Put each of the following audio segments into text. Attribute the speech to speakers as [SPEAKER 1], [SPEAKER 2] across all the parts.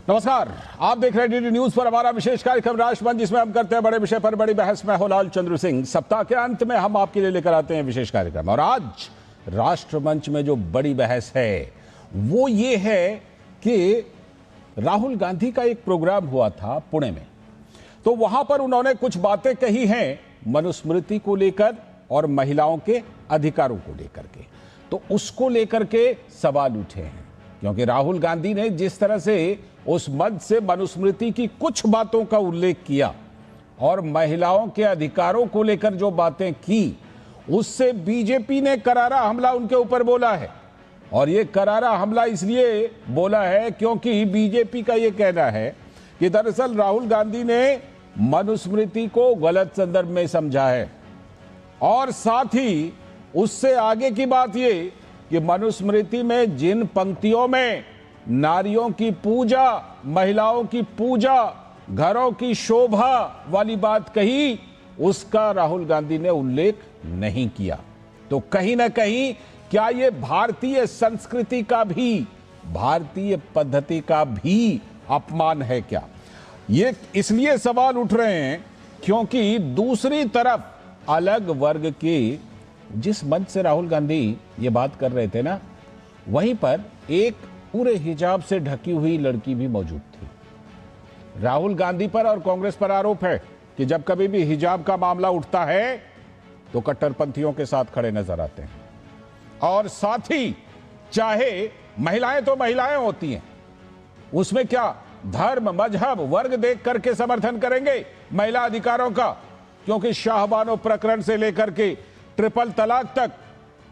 [SPEAKER 1] नमस्कार, आप देख रहे हैं डीडी न्यूज पर हमारा विशेष कार्यक्रम राष्ट्रमंच, जिसमें हम करते हैं बड़े विषय पर बड़ी बहस। मैं हूं लाल चंद्र सिंह। सप्ताह के अंत में हम आपके लिए लेकर आते हैं विशेष कार्यक्रम, और आज राष्ट्रमंच में जो बड़ी बहस है वो ये है कि राहुल गांधी का एक प्रोग्राम हुआ था पुणे में, तो वहां पर उन्होंने कुछ बातें कही हैं मनुस्मृति को लेकर और महिलाओं के अधिकारों को लेकर के, तो उसको लेकर के सवाल उठे हैं। क्योंकि राहुल गांधी ने जिस तरह से उस मंच से मनुस्मृति की कुछ बातों का उल्लेख किया और महिलाओं के अधिकारों को लेकर जो बातें की, उससे बीजेपी ने करारा हमला उनके ऊपर बोला है। और ये करारा हमला इसलिए बोला है क्योंकि बीजेपी का ये कहना है कि दरअसल राहुल गांधी ने मनुस्मृति को गलत संदर्भ में समझा है, और साथ ही उससे आगे की बात ये कि मनुस्मृति में जिन पंक्तियों में नारियों की पूजा, महिलाओं की पूजा, घरों की शोभा वाली बात कही, उसका राहुल गांधी ने उल्लेख नहीं किया। तो कहीं ना कहीं क्या ये भारतीय संस्कृति का भी, भारतीय पद्धति का भी अपमान है क्या? ये इसलिए सवाल उठ रहे हैं क्योंकि दूसरी तरफ अलग वर्ग के, जिस मंच से राहुल गांधी ये बात कर रहे थे ना, वहीं पर एक पूरे हिजाब से ढकी हुई लड़की भी मौजूद थी। राहुल गांधी पर और कांग्रेस पर आरोप है कि जब कभी भी हिजाब का मामला उठता है तो कट्टरपंथियों के साथ खड़े नजर आते हैं, और साथ ही चाहे महिलाएं तो महिलाएं होती हैं, उसमें क्या धर्म, मजहब, वर्ग देख करके समर्थन करेंगे महिला अधिकारों का? क्योंकि शाहबानो प्रकरण से लेकर के ट्रिपल तलाक तक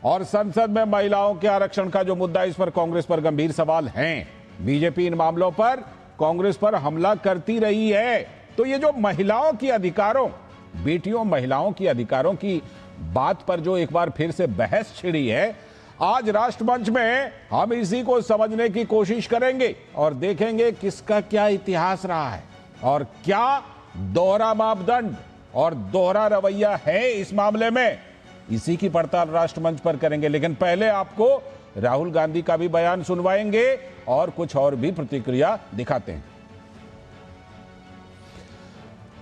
[SPEAKER 1] और संसद में महिलाओं के आरक्षण का जो मुद्दा, इस पर कांग्रेस पर गंभीर सवाल हैं। बीजेपी इन मामलों पर कांग्रेस पर हमला करती रही है। तो ये जो महिलाओं की अधिकारों, बेटियों महिलाओं की अधिकारों की बात पर जो एक बार फिर से बहस छिड़ी है, आज राष्ट्रमंच में हम इसी को समझने की कोशिश करेंगे और देखेंगे किसका क्या इतिहास रहा है और क्या दोहरा मापदंड और दोहरा रवैया है इस मामले में। इसी की पड़ताल राष्ट्रमंच पर करेंगे, लेकिन पहले आपको राहुल गांधी का भी बयान सुनवाएंगे और कुछ और भी प्रतिक्रिया दिखाते हैं।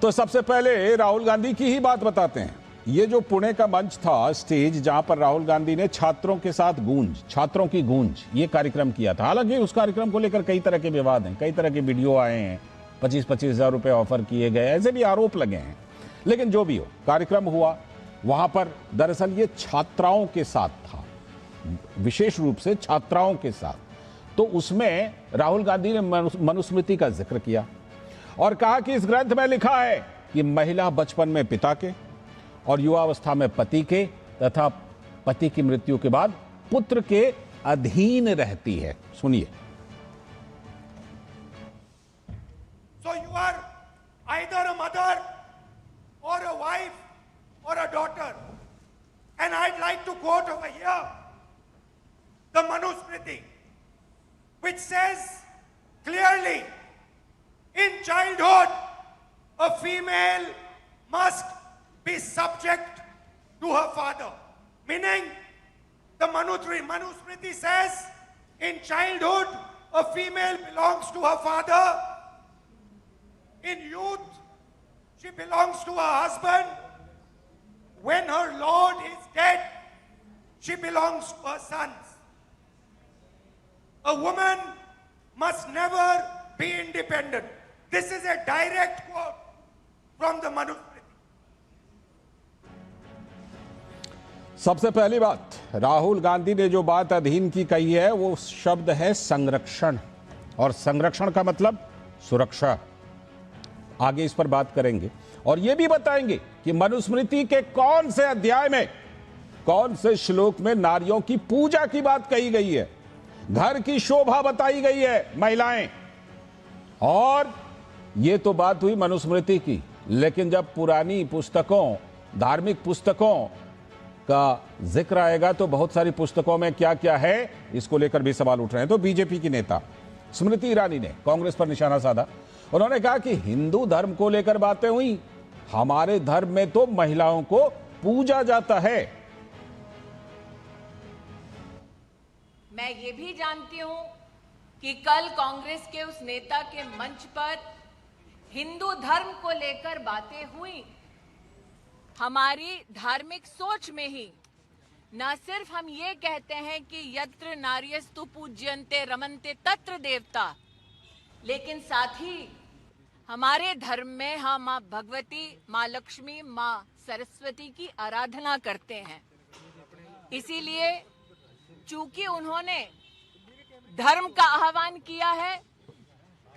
[SPEAKER 1] तो सबसे पहले राहुल गांधी की ही बात बताते हैं। ये जो पुणे का मंच था, स्टेज, जहां पर राहुल गांधी ने छात्रों के साथ गूंज, छात्रों की गूंज, ये कार्यक्रम किया था। हालांकि उस कार्यक्रम को लेकर कई तरह के विवाद हैं, कई तरह के वीडियो आए हैं, 25-25 हजार रुपए ऑफर किए गए, ऐसे भी आरोप लगे हैं। लेकिन जो भी हो, कार्यक्रम हुआ, वहां पर दरअसल ये छात्राओं के साथ था, विशेष रूप से छात्राओं के साथ। तो उसमें राहुल गांधी ने मनुस्मृति का जिक्र किया और कहा कि इस ग्रंथ में लिखा है कि महिला बचपन में पिता के और युवावस्था में पति के तथा पति की मृत्यु के बाद पुत्र के अधीन रहती है। सुनिए।
[SPEAKER 2] So you are either a mother or a wife or a daughter, and I'd like to quote over here the Manusmriti, which says clearly, in childhood a female must be subject to her father. Meaning, the Manusmriti says, in childhood a female belongs to her father, in youth she belongs to her husband, when her lord is dead she belongs to her sons. A woman must never be independent. This is a direct quote from the Manusmriti.
[SPEAKER 1] सबसे पहली बात, राहुल गांधी ने जो बात अधीन की कही है वो शब्द है संरक्षण, और संरक्षण का मतलब सुरक्षा। आगे इस पर बात करेंगे और यह भी बताएंगे कि मनुस्मृति के कौन से अध्याय में, कौन से श्लोक में नारियों की पूजा की बात कही गई है, घर की शोभा बताई गई है, महिलाएं। और यह तो बात हुई मनुस्मृति की, लेकिन जब पुरानी पुस्तकों, धार्मिक पुस्तकों का जिक्र आएगा तो बहुत सारी पुस्तकों में क्या क्या है, इसको लेकर भी सवाल उठ रहे हैं। तो बीजेपी की नेता स्मृति ईरानी ने कांग्रेस पर निशाना साधा। उन्होंने कहा कि हिंदू धर्म को लेकर बातें हुई, हमारे धर्म में तो महिलाओं को पूजा जाता है।
[SPEAKER 3] मैं ये भी जानती हूं कि कल कांग्रेस के उस नेता के मंच पर हिंदू धर्म को लेकर बातें हुई। हमारी धार्मिक सोच में ही न सिर्फ हम ये कहते हैं कि यत्र नार्यस्तु पूज्यन्ते रमन्ते तत्र देवता, लेकिन साथ ही हमारे धर्म में हम माँ भगवती, माँ लक्ष्मी, माँ सरस्वती की आराधना करते हैं। इसीलिए चूंकि उन्होंने धर्म का आह्वान किया है,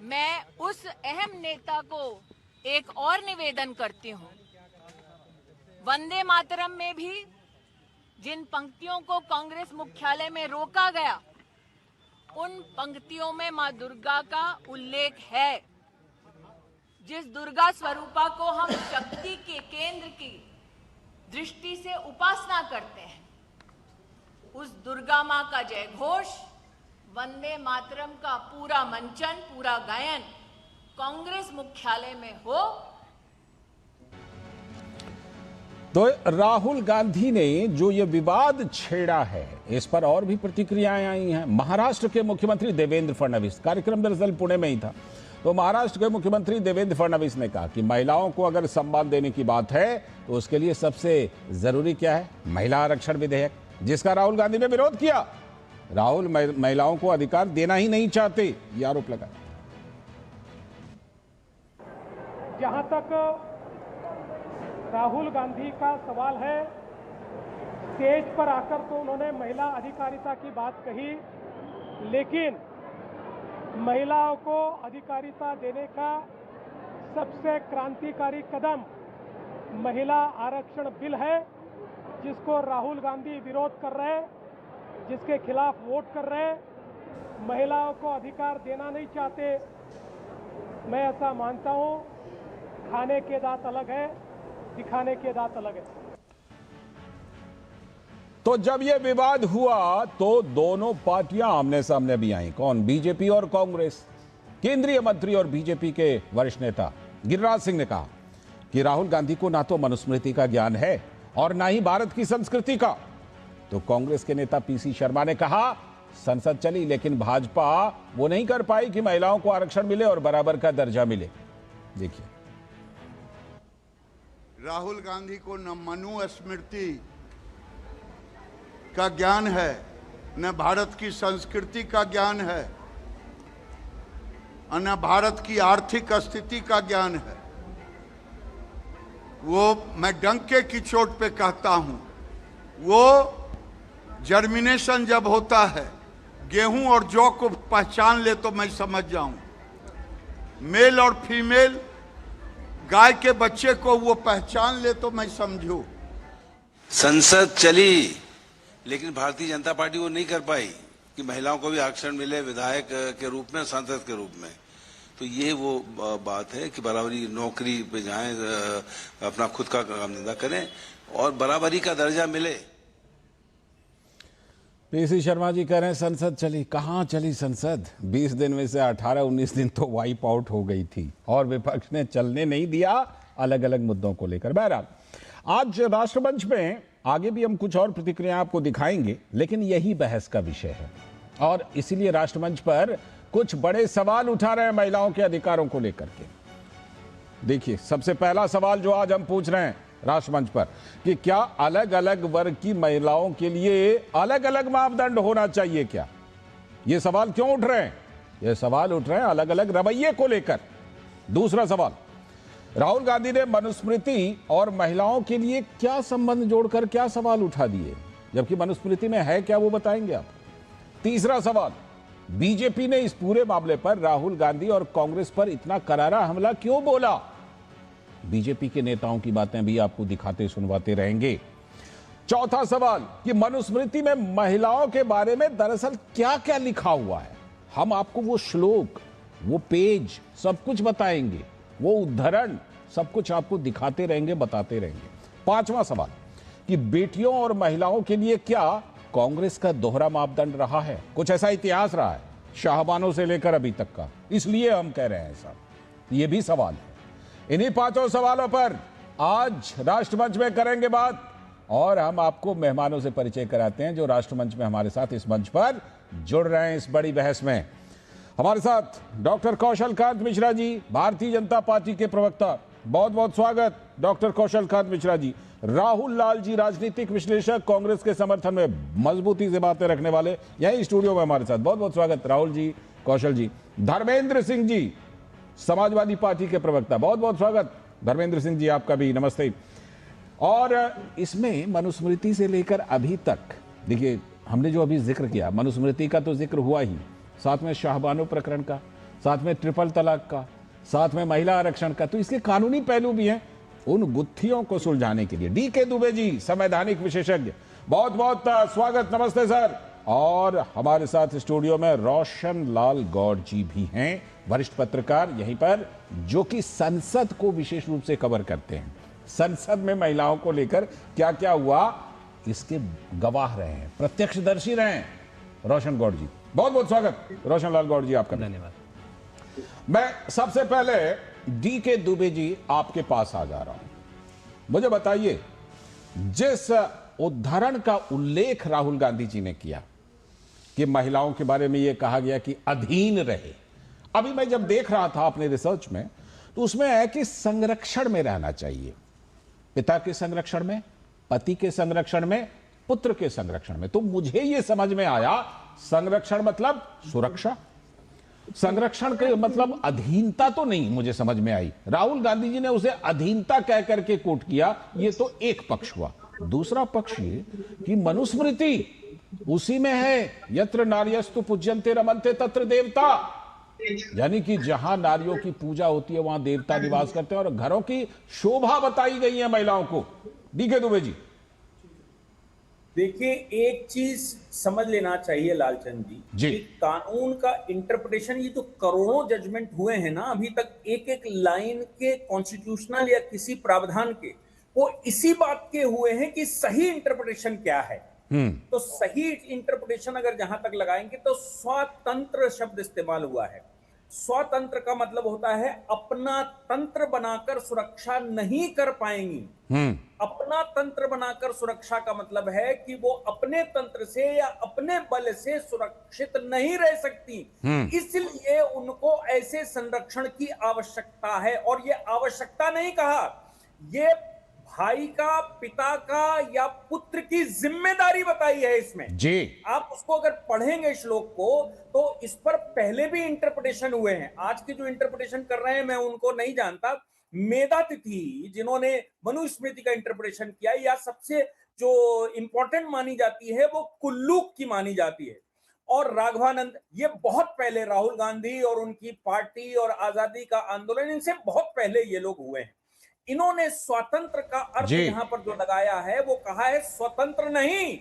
[SPEAKER 3] मैं उस अहम नेता को एक और निवेदन करती हूं। वंदे मातरम में भी जिन पंक्तियों को कांग्रेस मुख्यालय में रोका गया, उन पंक्तियों में मां दुर्गा का उल्लेख है। जिस दुर्गा स्वरूपा को हम शक्ति के केंद्र की दृष्टि से उपासना करते हैं, उस दुर्गा मां का जय घोष, वंदे मातरम का पूरा मंचन, पूरा गायन कांग्रेस मुख्यालय में हो।
[SPEAKER 1] तो राहुल गांधी ने जो ये विवाद छेड़ा है, इस पर और भी प्रतिक्रियाएं आई हैं। महाराष्ट्र के मुख्यमंत्री देवेंद्र फडणवीस, कार्यक्रम दरअसल पुणे में ही था, तो महाराष्ट्र के मुख्यमंत्री देवेंद्र फडणवीस ने कहा कि महिलाओं को अगर सम्मान देने की बात है तो उसके लिए सबसे जरूरी क्या है? महिला आरक्षण विधेयक, जिसका राहुल गांधी ने विरोध किया। राहुल महिलाओं को अधिकार देना ही नहीं चाहते, ये आरोप लगा।
[SPEAKER 4] जहां तक राहुल गांधी का सवाल है, स्टेज पर आकर तो उन्होंने महिला अधिकारिता की बात कही, लेकिन महिलाओं को अधिकारिता देने का सबसे क्रांतिकारी कदम महिला आरक्षण बिल है, जिसको राहुल गांधी विरोध कर रहे हैं, जिसके खिलाफ वोट कर रहे हैं। महिलाओं को अधिकार देना नहीं चाहते। मैं ऐसा मानता हूं, खाने के दांत अलग है, दिखाने के दांत अलग है।
[SPEAKER 1] तो जब यह विवाद हुआ तो दोनों पार्टियां आमने सामने भी आई। कौन? बीजेपी और कांग्रेस। केंद्रीय मंत्री और बीजेपी के वरिष्ठ नेता गिरिराज सिंह ने कहा कि राहुल गांधी को ना तो मनुस्मृति का ज्ञान है और ना ही भारत की संस्कृति का। तो कांग्रेस के नेता पीसी शर्मा ने कहा संसद चली, लेकिन भाजपा वो नहीं कर पाई कि महिलाओं को आरक्षण मिले और बराबर का दर्जा मिले। देखिए,
[SPEAKER 5] राहुल गांधी को न मनुस्मृति का ज्ञान है, न भारत की संस्कृति का ज्ञान है, और न भारत की आर्थिक स्थिति का ज्ञान है। वो मैं डंके की चोट पे कहता हूं, वो जर्मिनेशन जब होता है, गेहूं और जौ को पहचान ले तो मैं समझ जाऊं। मेल और फीमेल, गाय के बच्चे को वो पहचान ले तो मैं समझूं।
[SPEAKER 6] संसद चली, लेकिन भारतीय जनता पार्टी वो नहीं कर पाई कि महिलाओं को भी आरक्षण मिले विधायक के रूप में, सांसद के रूप में। तो ये वो बात है कि बराबरी नौकरी पे जाएं, अपना खुद का काम धंधा करें और बराबरी का दर्जा मिले।
[SPEAKER 1] पीसी शर्मा जी कह रहे हैं संसद चली। कहां चली संसद? 20 दिन में से 18-19 दिन तो वाइप आउट हो गई थी और विपक्ष ने चलने नहीं दिया अलग अलग मुद्दों को लेकर। बहरहाल, आज राष्ट्रमंच में आगे भी हम कुछ और प्रतिक्रिया आपको दिखाएंगे, लेकिन यही बहस का विषय है और इसीलिए राष्ट्रमंच पर कुछ बड़े सवाल उठा रहे हैं महिलाओं के अधिकारों को लेकर के। देखिए, सबसे पहला सवाल जो आज हम पूछ रहे हैं राष्ट्रमंच पर कि क्या अलग अलग वर्ग की महिलाओं के लिए अलग अलग मापदंड होना चाहिए क्या? ये सवाल क्यों उठ रहे हैं? ये सवाल उठ रहे हैं अलग अलग रवैये को लेकर। दूसरा सवाल, राहुल गांधी ने मनुस्मृति और महिलाओं के लिए क्या संबंध जोड़कर क्या सवाल उठा दिए, जबकि मनुस्मृति में है क्या वो बताएंगे आप। तीसरा सवाल, बीजेपी ने इस पूरे मामले पर राहुल गांधी और कांग्रेस पर इतना करारा हमला क्यों बोला? बीजेपी के नेताओं की बातें भी आपको दिखाते सुनवाते रहेंगे। चौथा सवाल कि मनुस्मृति में महिलाओं के बारे में दरअसल क्या क्या लिखा हुआ है। हम आपको वो श्लोक, वो पेज सब कुछ बताएंगे, वो उद्धरण सब कुछ आपको दिखाते रहेंगे, बताते रहेंगे। पांचवा सवाल कि बेटियों और महिलाओं के लिए क्या कांग्रेस का दोहरा मापदंड रहा है? कुछ ऐसा इतिहास रहा है शाहबानों से लेकर अभी तक का, इसलिए हम कह रहे हैं ऐसा। ये भी सवाल है। इन्हीं पांचों सवालों पर आज राष्ट्रमंच में करेंगे बात और हम आपको मेहमानों से परिचय कराते हैं जो राष्ट्रमंच में हमारे साथ इस मंच पर जुड़ रहे हैं इस बड़ी बहस में। हमारे साथ डॉक्टर कौशल कांत मिश्रा जी, भारतीय जनता पार्टी के प्रवक्ता। बहुत बहुत स्वागत डॉक्टर कौशल कांत मिश्रा जी। राहुल लाल जी, राजनीतिक विश्लेषक, कांग्रेस के समर्थन में मजबूती से बातें रखने वाले, यही स्टूडियो में हमारे साथ। बहुत बहुत स्वागत राहुल जी, कौशल जी। धर्मेंद्र सिंह जी, समाजवादी पार्टी के प्रवक्ता, बहुत बहुत स्वागत धर्मेंद्र सिंह जी, आपका भी नमस्ते। और इसमें मनुस्मृति से लेकर अभी तक देखिए, हमने जो अभी जिक्र किया, मनुस्मृति का तो जिक्र हुआ ही, साथ में शाहबानो प्रकरण का, साथ में ट्रिपल तलाक का, साथ में महिला आरक्षण का, तो इसके कानूनी पहलू भी हैं। उन गुत्थियों को सुलझाने के लिए डी.के. दुबे जी, संवैधानिक विशेषज्ञ, बहुत बहुत स्वागत, नमस्ते सर। और हमारे साथ स्टूडियो में रोशन लाल गौड़ जी भी हैं, वरिष्ठ पत्रकार यहीं पर, जो कि संसद को विशेष रूप से कवर करते हैं। संसद में महिलाओं को लेकर क्या क्या हुआ, इसके गवाह रहे हैं, प्रत्यक्षदर्शी रहे हैं रोशन गौड़ जी। बहुत बहुत स्वागत रोशन लाल गौड़ जी, आपका धन्यवाद। मैं सबसे पहले डी.के. दुबे जी आपके पास आ जा रहा हूं। मुझे बताइए, जिस उदाहरण का उल्लेख राहुल गांधी जी ने किया कि महिलाओं के बारे में यह कहा गया कि अधीन रहे, अभी मैं जब देख रहा था अपने रिसर्च में, तो उसमें है कि संरक्षण में रहना चाहिए, पिता के संरक्षण में, पति के संरक्षण में, पुत्र के संरक्षण में। तो मुझे यह समझ में आया, संरक्षण मतलब सुरक्षा, संरक्षण के मतलब अधीनता तो नहीं मुझे समझ में आई। राहुल गांधी जी ने उसे अधीनता कह करके कोट किया, ये तो एक पक्ष हुआ। दूसरा पक्ष ये कि मनुस्मृति उसी में है, यत्र नार्यस्तु पूज्यन्ते रमन्ते तत्र देवता, यानी कि जहां नारियों की पूजा होती है वहां देवता निवास करते हैं, और घरों की शोभा बताई गई है महिलाओं को। डी.के. दुबे जी,
[SPEAKER 7] देखिए, एक चीज समझ लेना चाहिए लालचंद जी, कि कानून का इंटरप्रिटेशन, ये तो करोड़ों जजमेंट हुए हैं ना अभी तक, एक एक लाइन के कॉन्स्टिट्यूशनल या किसी प्रावधान के, वो इसी बात के हुए हैं कि सही इंटरप्रिटेशन क्या है। तो सही इंटरप्रिटेशन अगर जहां तक लगाएंगे तो स्वतंत्र शब्द इस्तेमाल हुआ है। स्वतंत्र का मतलब होता है अपना तंत्र बनाकर सुरक्षा नहीं कर पाएंगी। अपना तंत्र बनाकर सुरक्षा का मतलब है कि वो अपने तंत्र से या अपने बल से सुरक्षित नहीं रह सकती, इसलिए उनको ऐसे संरक्षण की आवश्यकता है। और ये आवश्यकता नहीं कहा, ये भाई का, पिता का या पुत्र की जिम्मेदारी बताई है इसमें जी। आप उसको अगर पढ़ेंगे श्लोक को, तो इस पर पहले भी इंटरप्रिटेशन हुए हैं। आज के जो इंटरप्रिटेशन कर रहे हैं मैं उनको नहीं जानता। मेधातिथि जिन्होंने मनुस्मृति का इंटरप्रिटेशन किया, या सबसे जो इंपॉर्टेंट मानी जाती है वो कुल्लूक की मानी जाती है, और राघवानंद, ये बहुत पहले राहुल गांधी और उनकी पार्टी और आजादी का आंदोलन, इनसे बहुत पहले ये लोग हुए हैं। इन्होंने स्वतंत्र का अर्थ यहां पर जो लगाया है वो कहा है स्वतंत्र नहीं,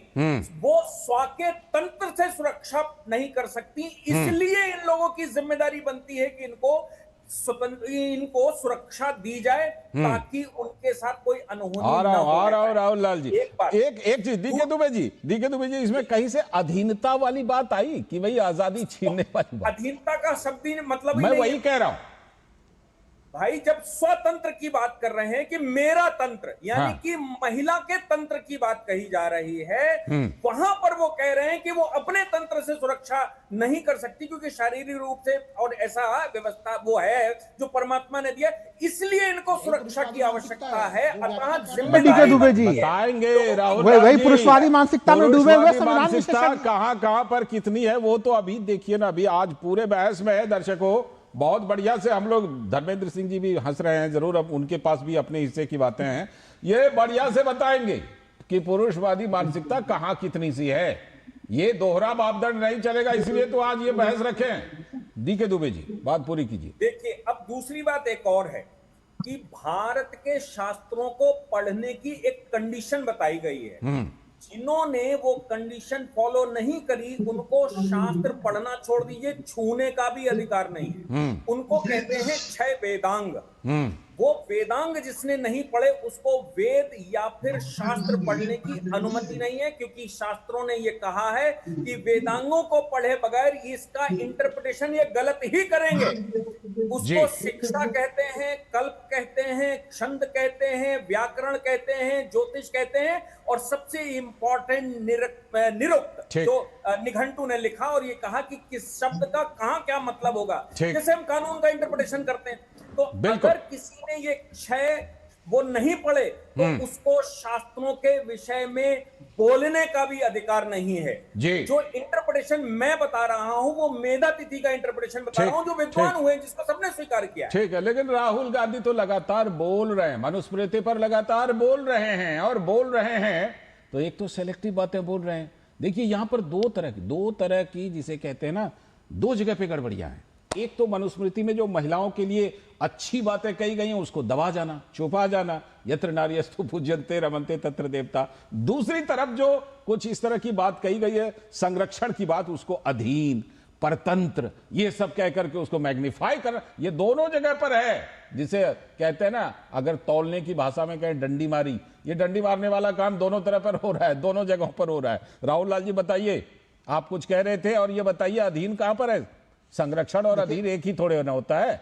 [SPEAKER 7] वो स्व के तंत्र से सुरक्षा नहीं कर सकती, इसलिए इन लोगों की जिम्मेदारी बनती है कि इनको सुरक्षा दी जाए ताकि उनके साथ कोई अनहोनी ना हो।
[SPEAKER 1] राहुल लाल जी, एक चीज, डी.के. दुबे जी, इसमें कहीं से अधीनता वाली बात आई कि भाई आजादी छीनने वाली बात?
[SPEAKER 7] अधीनता का शब्द ही मतलब
[SPEAKER 1] मैं वही कह रहा हूं
[SPEAKER 7] भाई, जब स्वतंत्र की बात कर रहे हैं कि मेरा तंत्र, यानी कि महिला के तंत्र की बात कही जा रही है, वहां पर वो कह रहे हैं कि वो अपने तंत्र से सुरक्षा नहीं कर सकती, क्योंकि शारीरिक रूप से और ऐसा व्यवस्था वो है जो परमात्मा ने दिया, इसलिए इनको सुरक्षा की आवश्यकता है। अतः
[SPEAKER 8] डी.के. दुबे जी
[SPEAKER 1] बताएंगे, राहुल
[SPEAKER 8] वही पुरुषवादी मानसिकता में डूबे हुए
[SPEAKER 1] मानसिकता कहां पर कितनी है वो तो अभी देखिए ना। अभी आज पूरे बहस में है दर्शकों, बहुत बढ़िया से हम लोग, धर्मेंद्र सिंह जी भी हंस रहे हैं, जरूर अब उनके पास भी अपने हिस्से की बातें हैं, ये बढ़िया से बताएंगे कि पुरुषवादी मानसिकता कहां कितनी सी है। ये दोहरा मापदंड नहीं चलेगा, इसलिए तो आज ये बहस रखें। डी.के. दुबे जी, बात पूरी कीजिए।
[SPEAKER 7] देखिए, अब दूसरी बात एक और है कि भारत के शास्त्रों को पढ़ने की एक कंडीशन बताई गई है। जिन्होंने वो कंडीशन फॉलो नहीं करी, उनको शास्त्र पढ़ना छोड़ दीजिए, छूने का भी अधिकार नहीं है। उनको कहते हैं 6 वेदांग। वो वेदांग जिसने नहीं पढ़े, उसको वेद या फिर शास्त्र पढ़ने की अनुमति नहीं है, क्योंकि शास्त्रों ने ये कहा है कि वेदांगों को पढ़े बगैर इसका इंटरप्रिटेशन ये गलत ही करेंगे। उसको शिक्षा कहते हैं, कल्प कहते हैं, छंद कहते हैं, व्याकरण कहते हैं, ज्योतिष कहते हैं, और सबसे इंपॉर्टेंट निरुक्त जो निघंटु ने लिखा और ये कहा कि किस शब्द का कहां क्या मतलब होगा। जैसे हम कानून का इंटरप्रिटेशन करते हैं, तो अगर किसी ने ये क्षय वो नहीं पढ़े तो उसको शास्त्रों के विषय में बोलने का भी अधिकार नहीं है। जो इंटरप्रिटेशन मैं बता रहा हूं वो मेधा तिथि का इंटरप्रिटेशन बता रहा हूं, जो विद्वान हुए जिसको सबने स्वीकार किया।
[SPEAKER 1] ठीक है, लेकिन राहुल गांधी तो लगातार बोल रहे हैं, मनुस्मृति पर लगातार बोल रहे हैं, और बोल रहे हैं तो एक तो सेलेक्टिव बातें बोल रहे हैं। देखिए यहां पर दो तरह की जिसे कहते हैं ना, दो जगह पे गड़बड़ियां हैं। एक तो मनुस्मृति में जो महिलाओं के लिए अच्छी बातें कही गई हैं उसको दबा जाना, छुपा जाना, यत्र नार्यस्तु पूज्यन्ते रमन्ते तत्र देवता। दूसरी तरफ जो कुछ इस तरह की बात कही गई है, संरक्षण की बात, उसको अधीन, परतंत्र, ये सब कह करके उसको मैग्नीफाई करना, ये दोनों जगह पर है। जिसे कहते हैं ना, अगर तौलने की भाषा में कहें डंडी मारी, ये डंडी मारने वाला काम दोनों तरफ पर हो रहा है, दोनों जगहों पर हो रहा है। राहुल लाल जी बताइए, आप कुछ कह रहे थे, और ये बताइए अधीन कहां पर है? संरक्षण और अधीन एक ही थोड़े होना होता है।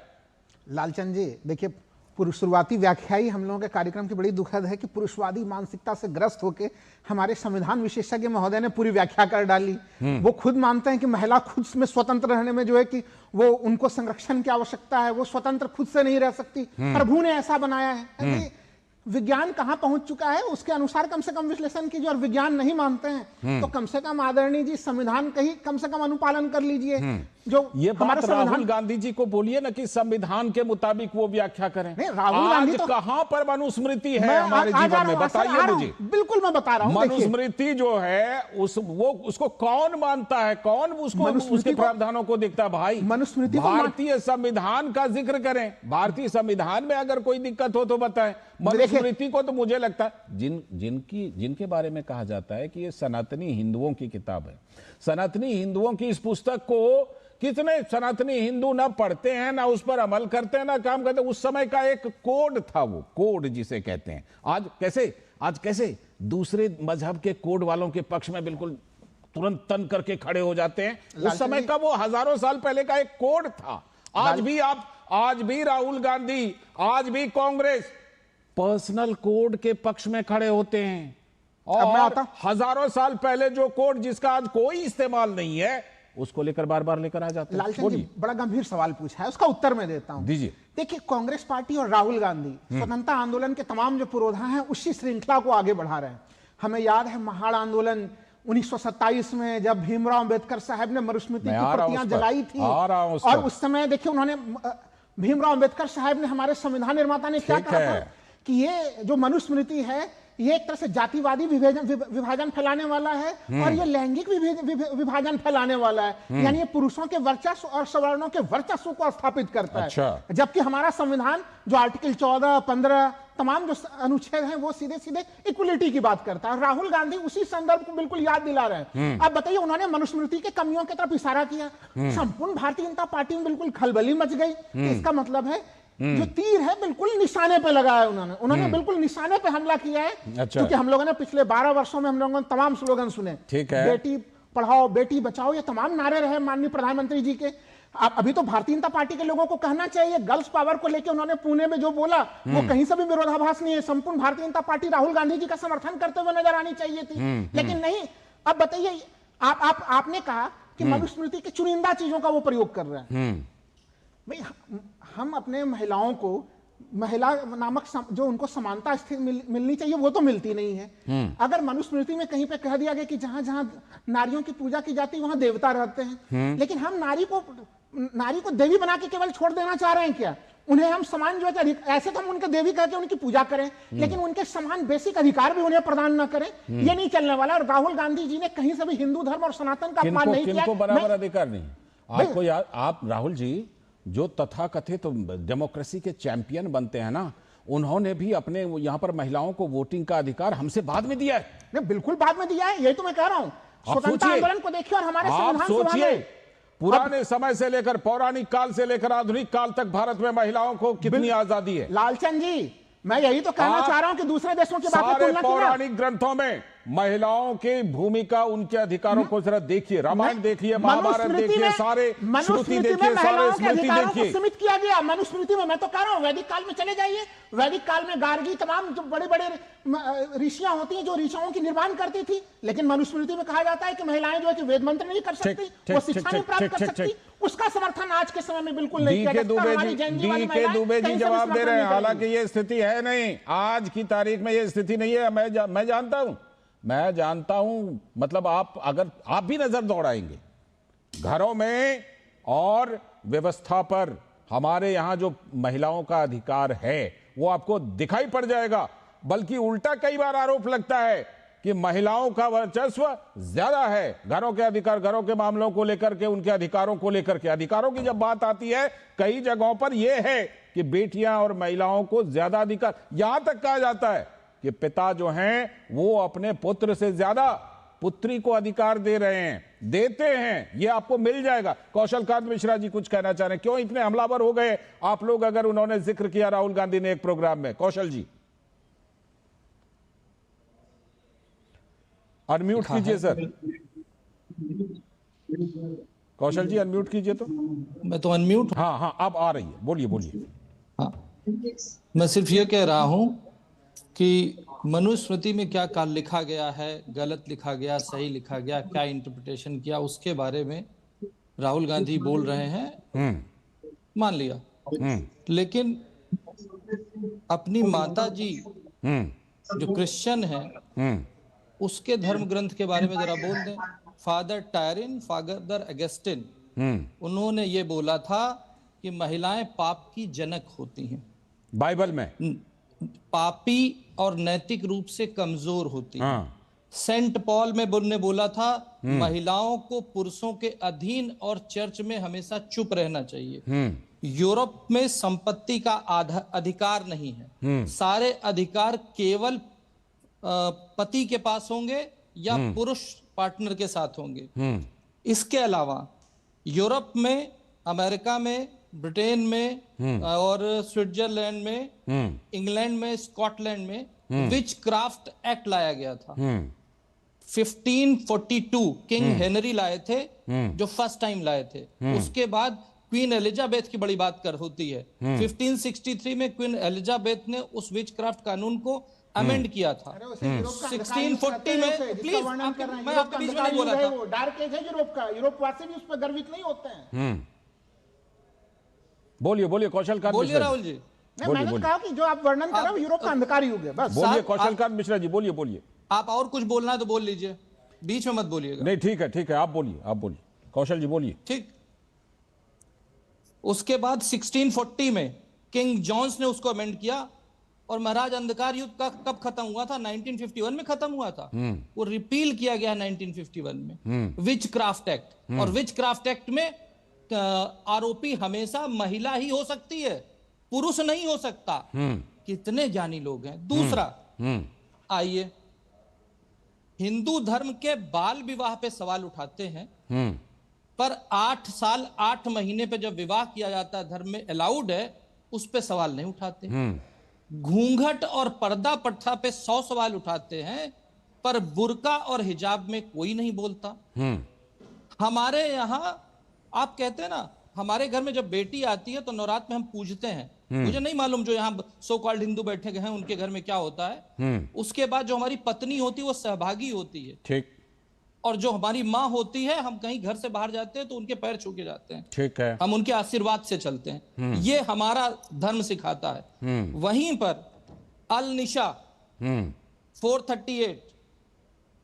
[SPEAKER 8] लालचंद जी देखिए, शुरुआती व्याख्या ही हम लोगों के कार्यक्रम की बड़ी दुखद है कि पुरुषवादी मानसिकता से ग्रस्त होकर हमारे संविधान विशेषज्ञ महोदय ने पूरी व्याख्या कर डाली। वो खुद मानते हैं कि महिला खुद में स्वतंत्र रहने में जो है कि वो उनको संरक्षण की आवश्यकता है, वो स्वतंत्र खुद से नहीं रह सकती, प्रभु ने ऐसा बनाया है। विज्ञान कहां पहुंच चुका है उसके अनुसार कम से कम विश्लेषण कीजिए, और विज्ञान नहीं मानते हैं तो कम से कम आदरणीय जी संविधान का ही कम से कम अनुपालन कर लीजिए। जो
[SPEAKER 1] ये बात राहुल गांधी जी को बोलिए ना कि संविधान के मुताबिक वो व्याख्या करें।
[SPEAKER 8] राहुल गांधी तो
[SPEAKER 1] कहां पर मनुस्मृति है हमारे जीवन में, बताइए मुझे।
[SPEAKER 8] बिल्कुल मैं बता रहा हूं,
[SPEAKER 1] मनुस्मृति जो है उसको कौन मानता है, कौन उसके प्रावधानों को देखता है? भाई मनुस्मृति, भारतीय संविधान का जिक्र करें, भारतीय संविधान में अगर कोई दिक्कत हो तो बताएं। मनुस्मृति को तो मुझे लगता है जिनके बारे में कहा जाता है कि ये सनातनी हिंदुओं की किताब है, सनातनी हिंदुओं की इस पुस्तक को कितने सनातनी हिंदू ना पढ़ते हैं, ना उस पर अमल करते हैं, ना काम करते हैं। उस समय का एक कोड था, वो कोड जिसे कहते हैं। आज कैसे दूसरे मजहब के कोड वालों के पक्ष में बिल्कुल तुरंत तन करके खड़े हो जाते हैं। उस समय का वो हजारों साल पहले का एक कोड था। आज भी राहुल गांधी, आज भी कांग्रेस पर्सनल कोड के पक्ष में खड़े होते हैं, और हजारों साल पहले जो कोड जिसका आज कोई इस्तेमाल नहीं है उसको लेकर बार बार लेकर आ जाते हैं।
[SPEAKER 8] लालचंद जी बड़ा गंभीर सवाल पूछा है, उसका उत्तर मैं देता हूं।
[SPEAKER 1] दीजिए।
[SPEAKER 8] देखिए, कांग्रेस पार्टी और राहुल गांधी स्वतंत्रता आंदोलन के तमाम जो पुरोधा हैं उसी श्रृंखला को आगे बढ़ा रहे हैं। हमें याद है महाड़ आंदोलन 1927 में, जब भीमराव अंबेडकर साहब ने मनुस्मृति की प्रतियां जलाई थी, और उस समय देखिए उन्होंने, भीमराव अंबेडकर साहब ने, हमारे संविधान निर्माता ने क्या कहा था कि ये जो मनुस्मृति है ये एक तरह से जातिवादी विभाजन फैलाने वाला है, और ये लैंगिक विभाजन फैलाने वाला है। यानी ये पुरुषों के वर्चस्व और सवर्णों के वर्चस्व को स्थापित करता है। जबकि हमारा संविधान जो आर्टिकल 14, 15 तमाम जो अनुच्छेद हैं वो सीधे सीधे इक्वलिटी की बात करता है। राहुल गांधी उसी संदर्भ को बिल्कुल याद दिला रहे हैं। अब बताइए, उन्होंने मनुस्मृति के कमियों की तरफ इशारा किया, संपूर्ण भारतीय जनता पार्टी में बिल्कुल खलबली मच गई। इसका मतलब है जो तीर है बिल्कुल निशाने पे लगा है, उन्होंने बिल्कुल निशाने पे हमला किया है। क्योंकि हम लोगों ने पिछले 12 वर्षों में हम लोगों ने तमाम स्लोगन सुने, बेटी पढ़ाओ बेटी बचाओ, ये तमाम नारे रहे माननीय प्रधानमंत्री जी के। अभी तो भारतीय जनता पार्टी के लोगों को कहना चाहिए, गर्ल्स पावर को लेकर उन्होंने पुणे में जो बोला वो कहीं से भी विरोधाभास नहीं है। संपूर्ण भारतीय जनता पार्टी राहुल गांधी जी का समर्थन करते हुए नजर आनी चाहिए थी, लेकिन नहीं। अब बताइए, आपने कहा कि मनुस्मृति की चुनिंदा चीजों का वो प्रयोग कर रहे हैं। भाई हम अपने महिलाओं को, महिला नामक जो उनको समानता मिलनी चाहिए वो तो मिलती नहीं है। अगर मनुस्मृति में कहीं पे कह दिया गया कि जहां जहां नारियों की पूजा की जाती है वहां देवता रहते हैं, लेकिन हम नारी को देवी बना के केवल छोड़ देना चाह रहे हैं क्या? उन्हें हम समान जो है, ऐसे तो हम उनके देवी कहकर उनकी पूजा करें, लेकिन उनके समान बेसिक अधिकार भी उन्हें प्रदान न करें, ये नहीं चलने वाला। और राहुल गांधी जी ने कहीं से भी हिंदू धर्म और सनातन का अपमान नहीं किया।
[SPEAKER 1] बराबर अधिकार नहीं आपको याद, आप राहुल जी जो तथाकथित डेमोक्रेसी के चैंपियन बनते हैं ना, उन्होंने भी अपने यहाँ पर महिलाओं को वोटिंग का अधिकार हमसे बाद में दिया है।
[SPEAKER 8] नहीं, बिल्कुल बाद में दिया है, यही तो मैं कह रहा हूँ। स्वतंत्रता आंदोलन को देखिए और हमारे संविधान
[SPEAKER 1] सोचिए, पुराने समय से लेकर पौराणिक काल से लेकर आधुनिक काल तक भारत में महिलाओं को कितनी आजादी है।
[SPEAKER 8] लालचंद जी, मैं यही तो कहना चाह रहा हूं कि दूसरे देशों की बात
[SPEAKER 1] सारे पौराणिक ग्रंथों में महिलाओं की भूमिका, उनके अधिकारों को जरा देखिए, रामायण देखिए, महाभारत देखिए, सारे श्रुति देखिए, सारे स्मृति देखिए।
[SPEAKER 8] सीमित किया गया मनुस्मृति में। मैं तो कह रहा हूं वैदिक काल में चले जाइए, वैदिक काल में गार्गी तमाम जो बड़े बड़े ऋषियां होती हैं जो ऋषियों की निर्माण करती थी, लेकिन मनुस्मृति में कहा जाता है कि महिलाएं जो है कि वेद मंत्र नहीं कर सकती, वो शिक्षा नहीं प्राप्त कर सकती। उसका समर्थन आज के समय में बिल्कुल नहीं किया जाता।
[SPEAKER 1] डी.के. दुबे जी जवाब दे रहे हैं, हालांकि ये स्थिति है नहीं, आज की तारीख में ये स्थिति नहीं है। मैं जानता हूं, मतलब अगर आप भी नजर दौड़ाएंगे घरों में और व्यवस्था पर, हमारे यहां जो महिलाओं का अधिकार है वो आपको दिखाई पड़ जाएगा। बल्कि उल्टा कई बार आरोप लगता है कि महिलाओं का वर्चस्व ज्यादा है घरों के अधिकार, घरों के मामलों को लेकर के, उनके अधिकारों को लेकर के। अधिकारों की जब बात आती है कई जगहों पर यह है कि बेटियां और महिलाओं को ज्यादा अधिकार, यहां तक कहा जाता है कि पिता जो हैं वो अपने पुत्र से ज्यादा पुत्री को अधिकार दे रहे हैं, देते हैं। ये आपको मिल जाएगा। कौशलकांत मिश्रा जी कुछ कहना चाह रहे हैं, क्यों इतने हमलावर हो गए आप लोग, अगर उन्होंने जिक्र किया राहुल गांधी ने एक प्रोग्राम में? कौशल जी अनम्यूट कीजिए सर। कौशल जी अनम्यूट कीजिए। तो
[SPEAKER 9] मैं तो अनम्यूट।
[SPEAKER 1] हाँ अब आ रही है, बोलिए।
[SPEAKER 9] हाँ, मैं सिर्फ ये कह रहा हूं कि मनुस्मृति में क्या लिखा गया है, गलत लिखा गया, सही लिखा गया, क्या इंटरप्रिटेशन किया, उसके बारे में राहुल गांधी बोल रहे हैं, मान लिया। लेकिन अपनी माता जी जो क्रिश्चियन है उसके धर्म ग्रंथ के बारे में जरा बोल दें। फादर टायरिन, फादर अगस्टिन, उन्होंने ये बोला था कि महिलाएं पाप की जनक होती हैं,
[SPEAKER 1] बाइबल में
[SPEAKER 9] पापी और नैतिक रूप से कमजोर होती हैं। सेंट पॉल में ने बोला था महिलाओं को पुरुषों के अधीन और चर्च में हमेशा चुप रहना चाहिए। यूरोप में संपत्ति का अधिकार नहीं है, सारे अधिकार केवल पति के पास होंगे या पुरुष पार्टनर के साथ होंगे। इसके अलावा यूरोप में, अमेरिका में, ब्रिटेन में और स्विट्जरलैंड में, इंग्लैंड में, स्कॉटलैंड में विच क्राफ्ट एक्ट लाया गया था। 1542 किंग हेनरी लाए थे, जो फर्स्ट टाइम लाए थे। उसके बाद क्वीन एलिजाबेथ की बड़ी बात होती है। 1563 में क्वीन एलिजाबेथ ने उस विच क्राफ्ट कानून को अमेंड किया था। 1640 में, प्लीज मैं आपके बीच में नहीं बोला था।
[SPEAKER 8] डार्क एज है यूरोप का, यूरोपवासी भी उस पर गर्वित नहीं होते हैं।
[SPEAKER 1] बोलिए कौशलकांत,
[SPEAKER 9] बोलिए राहुल जी।
[SPEAKER 8] मैंने कहा कि जो आप वर्णन कर रहे हो यूरोप का अंधकार युग है, बस।
[SPEAKER 1] बोलिए कौशलकांत मिश्रा जी, बोलिए।
[SPEAKER 9] आप और कुछ बोलना है तो बोल लीजिए, बीच में मत बोलिएगा।
[SPEAKER 1] नहीं ठीक है, आप बोलिए कौशल जी, बोलिए।
[SPEAKER 9] ठीक। उसके बाद 1640 में किंग जॉन्स ने उसको अमेंड किया और महाराज अंधकार युग का कब खत्म हुआ था? 1951 में खत्म हुआ था। वो रिपील किया गया 1951 में, विच क्राफ्ट एक्ट। और विच क्राफ्ट एक्ट में आरोपी हमेशा महिला ही हो सकती है, पुरुष नहीं हो सकता। कितने ज्ञानी लोग हैं। दूसरा, आइए हिंदू धर्म के बाल विवाह पे सवाल उठाते हैं, पर 8 साल 8 महीने पे जब विवाह किया जाता है, धर्म में अलाउड है, उस पे सवाल नहीं उठाते। घूंघट और पर्दा प्रथा पे 100 सवाल उठाते हैं, पर बुर्का और हिजाब में कोई नहीं बोलता। हमारे यहां आप कहते हैं ना, हमारे घर में जब बेटी आती है तो नवरात्र में हम पूजते हैं। मुझे नहीं मालूम जो यहाँ सो कॉल्ड हिंदू बैठे हैं उनके घर में क्या होता है। उसके बाद जो हमारी पत्नी होती है वो सहभागी होती है, ठीक। और जो हमारी माँ होती है, हम कहीं घर से बाहर जाते हैं तो उनके पैर छू के जाते हैं, ठीक है। हम उनके आशीर्वाद से चलते हैं। ये हमारा धर्म सिखाता है। वहीं पर अल निशा 438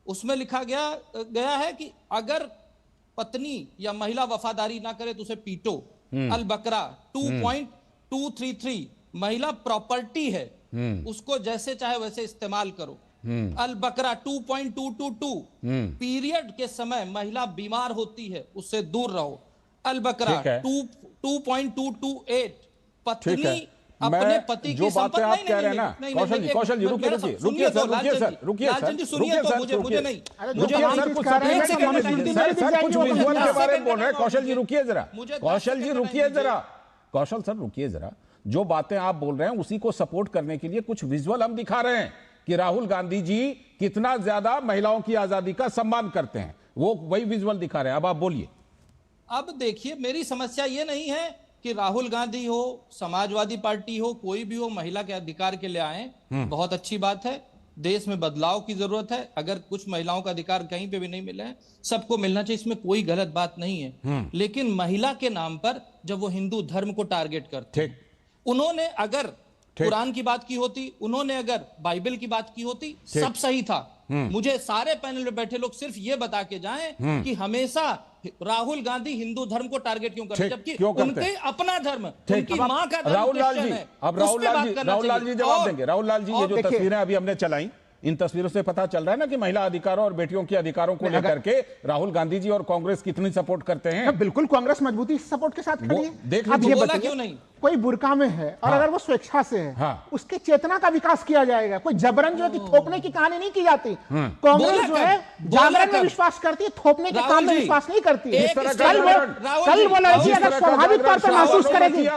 [SPEAKER 9] उसमें लिखा गया है कि अगर पत्नी या महिला वफादारी ना करे तो उसे पीटो। अल बकरा 2.233 महिला प्रॉपर्टी है, उसको जैसे चाहे वैसे इस्तेमाल करो। अल बकरा 2.222 पीरियड के समय महिला बीमार होती है, उससे दूर रहो। अल बकरा 2.228 पत्नी अपने पति की संपत्ति
[SPEAKER 1] आप कह रहे हैं ना, कौशल जी रुकिए सर, मुझे नहीं, कुछ विजुअल के बारे में बोल रहे हैं। कौशल जी रुकिए जरा, जो बातें आप बोल रहे हैं उसी को सपोर्ट करने के लिए कुछ विजुअल हम दिखा रहे हैं कि राहुल गांधी जी कितना ज्यादा महिलाओं की आजादी का सम्मान करते हैं। वो वही विजुअल दिखा रहे हैं। अब आप बोलिए।
[SPEAKER 9] अब देखिए, मेरी समस्या ये नहीं है कि राहुल गांधी हो, समाजवादी पार्टी हो, कोई भी हो, महिला के अधिकार के लिए आए, बहुत अच्छी बात है। देश में बदलाव की जरूरत है। अगर कुछ महिलाओं का अधिकार कहीं पे भी नहीं मिले हैं, सबको मिलना चाहिए, इसमें कोई गलत बात नहीं है। लेकिन महिला के नाम पर जब वो हिंदू धर्म को टारगेट करते हैं, उन्होंने अगर कुरान की बात की होती, उन्होंने अगर बाइबल की बात की होती, सब सही था। मुझे सारे पैनल में बैठे लोग सिर्फ ये बता के जाएं कि हमेशा राहुल गांधी हिंदू धर्म को टारगेट क्यों करते, जबकि उनके अपना धर्म, उनकी मां का धर्म
[SPEAKER 1] राहुल लाल जी, अब राहुल लाल जी जवाब देंगे। राहुल लाल जी, ये जो तस्वीरें अभी हमने चलाई, इन तस्वीरों से पता चल रहा है ना कि महिला अधिकारों और बेटियों के अधिकारों को लेकर के राहुल गांधी जी और कांग्रेस कितनी सपोर्ट करते हैं।
[SPEAKER 8] बिल्कुल, कांग्रेस मजबूती से सपोर्ट के साथ खड़ी है।
[SPEAKER 1] देख
[SPEAKER 8] अब ये
[SPEAKER 9] बोला
[SPEAKER 8] बताइए,
[SPEAKER 9] क्यों नहीं?
[SPEAKER 8] कोई बुर्का में है और अगर वो स्वेच्छा से है, उसके चेतना का विकास किया जाएगा। कोई जबरन जो है कि थोपने की कहानी नहीं की जाती। कांग्रेस जो है जागरण में विश्वास करती है, थोपने के काम में विश्वास नहीं करती। कल वो लड़की अगर स्वाभाविक तौर पर महसूस करेगी,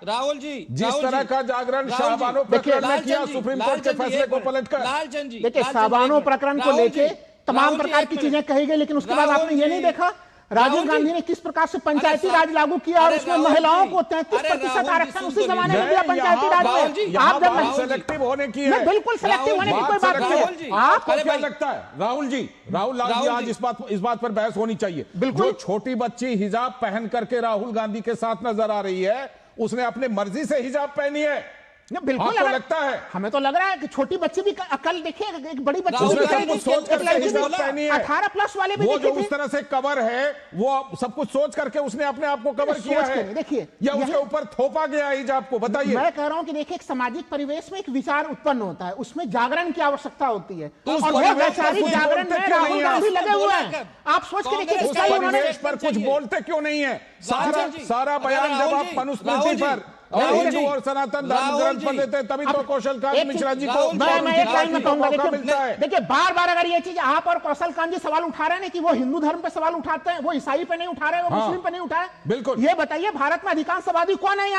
[SPEAKER 9] राहुल जी,
[SPEAKER 1] जिस तरह का जागरण शाहबानो प्रकरण में किया, सुप्रीम कोर्ट के फैसले को पलटकर,
[SPEAKER 9] लालचंद जी,
[SPEAKER 8] देखिए शाहबानो प्रकरण को लेके तमाम प्रकार की चीजें कही गई, लेकिन उसके बाद आपने ये नहीं देखा राजीव गांधी ने किस प्रकार से पंचायती राज लागू किया और उसमें महिलाओं को 33% आरक्षण उसी जमाने में दिया पंचायती राज में। आप जब
[SPEAKER 1] सेलेक्टिव होने की है,
[SPEAKER 8] बिल्कुल सेलेक्टिव होने की कोई बात नहीं है।
[SPEAKER 1] आपको क्या लगता है राहुल लाल जी, आज इस बात पर बहस होनी चाहिए। जो छोटी बच्ची हिजाब पहन करके राहुल गांधी के साथ नजर आ रही है, उसने अपने मर्जी से हिजाब पहनी है।
[SPEAKER 8] बिल्कुल
[SPEAKER 1] लगता है,
[SPEAKER 8] हमें तो लग रहा है कि छोटी बच्ची भी कल देखिए, एक बड़ी बच्ची
[SPEAKER 1] उसने सब कुछ सोच करके हिजाब पहनी है।
[SPEAKER 8] 18+ वाले भी
[SPEAKER 1] वो जो उस तरह से कवर है, वो सब कुछ सोच करके उसने अपने आप को कवर किया है।
[SPEAKER 8] देखिए,
[SPEAKER 1] या उसके ऊपर थोपा गया हिजाब को, बताइए।
[SPEAKER 8] मैं कह रहा हूं कि देखिए, एक सामाजिक परिवेश में एक विचार उत्पन्न होता है, उसमें जागरण की आवश्यकता होती है, और वो वैचारिक जागरण में राहुल गांधी लगे हुए हैं। आप सोच के देखिए,
[SPEAKER 1] उस परिवेश पर कुछ बोलते क्यों नहीं है? सारा बयान जब आप मनुस्मृति पर और हिंदू और सनातन धर्म ग्रंथ पर देते हैं, तभी तो कौशल कांत मिश्रा जी को मौका मिलता है।
[SPEAKER 8] देखिए, बार बार अगर ये चीज आप और कौशल कांत जी सवाल उठा रहे हैं कि वो हिंदू धर्म पे सवाल उठाते हैं, वो ईसाई पे नहीं उठा रहे, वो मुस्लिम पे नहीं उठा रहे,
[SPEAKER 1] बिल्कुल।
[SPEAKER 8] ये बताइए, भारत में अधिकांश आबादी कौन है?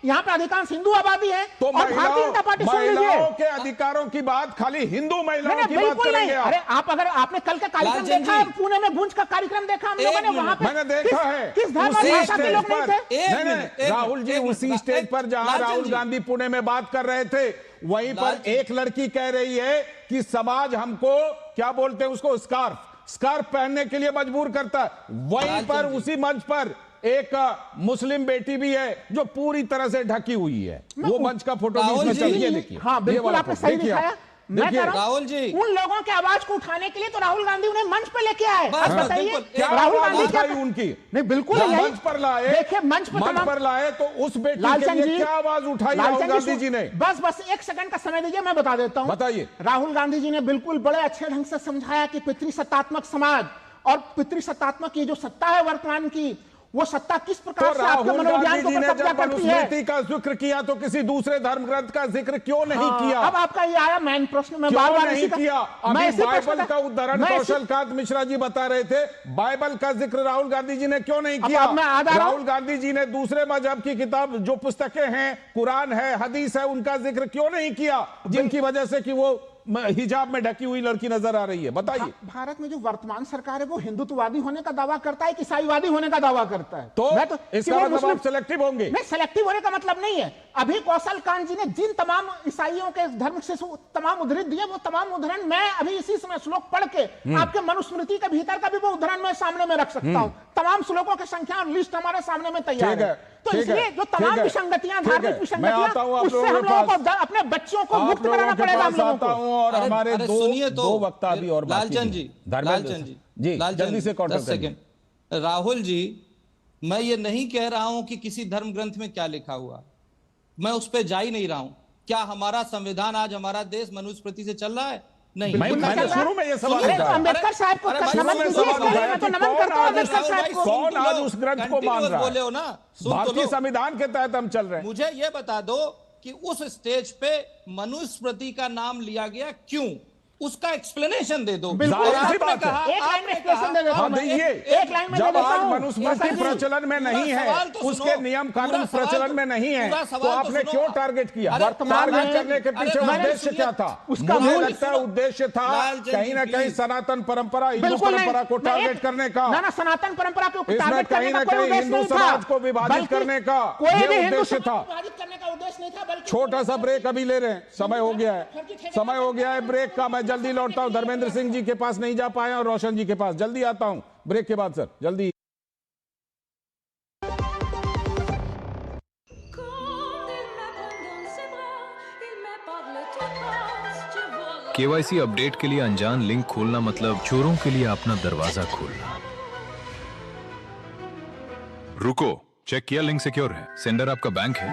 [SPEAKER 8] यहाँ पे अधिकांश हिंदू आबादी है।
[SPEAKER 1] तो
[SPEAKER 8] भारतीय जनता पार्टी
[SPEAKER 1] महिलाओं के अधिकारों की बात खाली हिंदू महिलाओं की बात करेंगे?
[SPEAKER 8] अरे आप, अगर आपने कल का कार्यक्रम देखा है, पुणे में गूंज का कार्यक्रम देखा हम लोगों ने, वहां पे
[SPEAKER 1] मैंने देखा है,
[SPEAKER 8] किस धर्म और भाषा के लोग नहीं थे?
[SPEAKER 1] राहुल जी, उसी स्टेज पर जहां राहुल गांधी पुणे में बात कर रहे थे, वहीं पर एक लड़की कह रही है कि समाज हमको क्या बोलते हैं उसको, स्कार्फ पहनने के लिए मजबूर करता है। वहीं पर उसी मंच पर एक मुस्लिम बेटी भी है जो पूरी तरह से ढकी हुई है। वो मंच का फोटो भी इसमें चलिए, देखिए।
[SPEAKER 8] हाँ, बिल्कुल आपने सही दिखाया। मैं कह रहा
[SPEAKER 9] राहुल जी,
[SPEAKER 8] उन लोगों के आवाज को उठाने के लिए तो राहुल गांधी उन्हें मंच पर लेके आए। बताइए,
[SPEAKER 1] क्या
[SPEAKER 8] राहुल गांधी क्या
[SPEAKER 1] उनकी?
[SPEAKER 8] नहीं, बिल्कुल
[SPEAKER 1] मंच पर लाए।
[SPEAKER 8] देखिए, मंच पर
[SPEAKER 1] लाए तो उस बेटी के लिए क्या आवाज उठाई राहुल गांधी जी ने?
[SPEAKER 8] बस 1 सेकंड का समय दीजिए, मैं बता देता हूं।
[SPEAKER 1] बताइए।
[SPEAKER 8] राहुल गांधी जी ने बिल्कुल बड़े अच्छे ढंग से समझाया कि पितृसत्तात्मक समाज और पितृसत्तात्मक ये जो सत्ता है वर्तमान की, वो सत्ता किस प्रकार से आपके मनोविज्ञान को कब्जा करती है।
[SPEAKER 1] मनुस्मृति का जिक्र किया तो किसी दूसरे धर्म ग्रंथ का जिक्र क्यों नहीं किया?
[SPEAKER 8] अब आपका ये आया मेन प्रश्न, मैं बार-बार
[SPEAKER 1] नहीं किया। अभी बाइबल का उदाहरण कौशल कांत मिश्रा जी बता रहे थे, बाइबल का जिक्र राहुल गांधी जी ने क्यों नहीं किया? राहुल गांधी जी ने दूसरे मजहब की किताब, जो पुस्तकें हैं, कुरान है, हदीस है, उनका जिक्र क्यों नहीं किया, जिनकी वजह से कि वो हिजाब में ढकी हुई लड़की नजर आ रही है? बताइए।
[SPEAKER 8] भारत में जो वर्तमान सरकार है वो हिंदुत्ववादी होने का दावा करता है कि ईसाईवादी होने का दावा करता है।
[SPEAKER 1] तो इसका मतलब आप सेलेक्टिव होंगे?
[SPEAKER 8] नहीं, सेलेक्टिव होने का मतलब नहीं है। अभी कौशल कांत जी ने जिन तमाम ईसाइयों के धर्म से तमाम उद्धृत दिए, वो तमाम उदाहरण मैं अभी इसी समय श्लोक पढ़ के आपके मनुस्मृति के भीतर का भी वो उदाहरण मैं सामने में रख सकता हूं। तमाम श्लोकों की संख्या और लिस्ट हमारे सामने में तैयार है। तो इसलिए जो तमाम विसंगतियां, धार्मिक विसंगतियां, उससे हम लोगों को, अपने बच्चों को मुक्त कराना पड़ेगा हम लोगों को।
[SPEAKER 1] और हमारे दो वक्ता भी और
[SPEAKER 9] लालचंद जी,
[SPEAKER 1] जल्दी से काउंटर करें।
[SPEAKER 9] राहुल जी, मैं ये नहीं कह रहा हूं कि किसी धर्म ग्रंथ में क्या लिखा हुआ, मैं उस पर जा ही नहीं रहा हूं। क्या हमारा संविधान, आज हमारा देश मनुस्मृति से चल रहा है? नहीं।
[SPEAKER 1] मैंने शुरू में ये सवाल उठाया,
[SPEAKER 8] अम्बेडकर साहब को नमन कीजिए, मैं तो नमन करता हूं अम्बेडकर साहब को।
[SPEAKER 1] कौन आज उस ग्रंथ को मान रहा है?
[SPEAKER 9] बोले हो ना,
[SPEAKER 1] भारतीय संविधान के तहत हम चल रहे हैं।
[SPEAKER 9] मुझे ये बता दो कि उस स्टेज पे मनुस्मृति का नाम लिया गया क्यों? उसका एक्सप्लेनेशन दे दो।
[SPEAKER 1] जाहिर सी बात है।
[SPEAKER 8] एक लाइन में एक्सप्लेनेशन दे देता हूं मैं। एक लाइन में
[SPEAKER 1] जब
[SPEAKER 8] दे देता
[SPEAKER 1] आज
[SPEAKER 8] हूं।
[SPEAKER 1] मनुस्मृति प्रचलन में नहीं है, उसके नियम कानून प्रचलन में नहीं है, तो आपने क्यों टारगेट किया? टारगेट करने के पीछे उद्देश्य क्या था? मुझे लगता है उद्देश्य था कहीं ना कहीं सनातन परंपरा, हिंदू परंपरा को टारगेट करने का।
[SPEAKER 8] ना सनातन परंपरा को
[SPEAKER 1] इसमें कहीं ना कहीं हिंदू समाज को विभाजित करने का ये उद्देश्य था। छोटा सा ब्रेक अभी ले रहे हैं, समय हो गया है ब्रेक का। मैं जल्दी लौटता हूं, धर्मेंद्र सिंह जी के पास नहीं जा पाया और रोशन जी के पास जल्दी आता हूं ब्रेक के बाद। सर जल्दी।
[SPEAKER 10] केवाईसी अपडेट के लिए अनजान लिंक खोलना मतलब चोरों के लिए अपना दरवाजा खोलना। रुको, चेक किया लिंक सिक्योर है, सेंडर आपका बैंक है।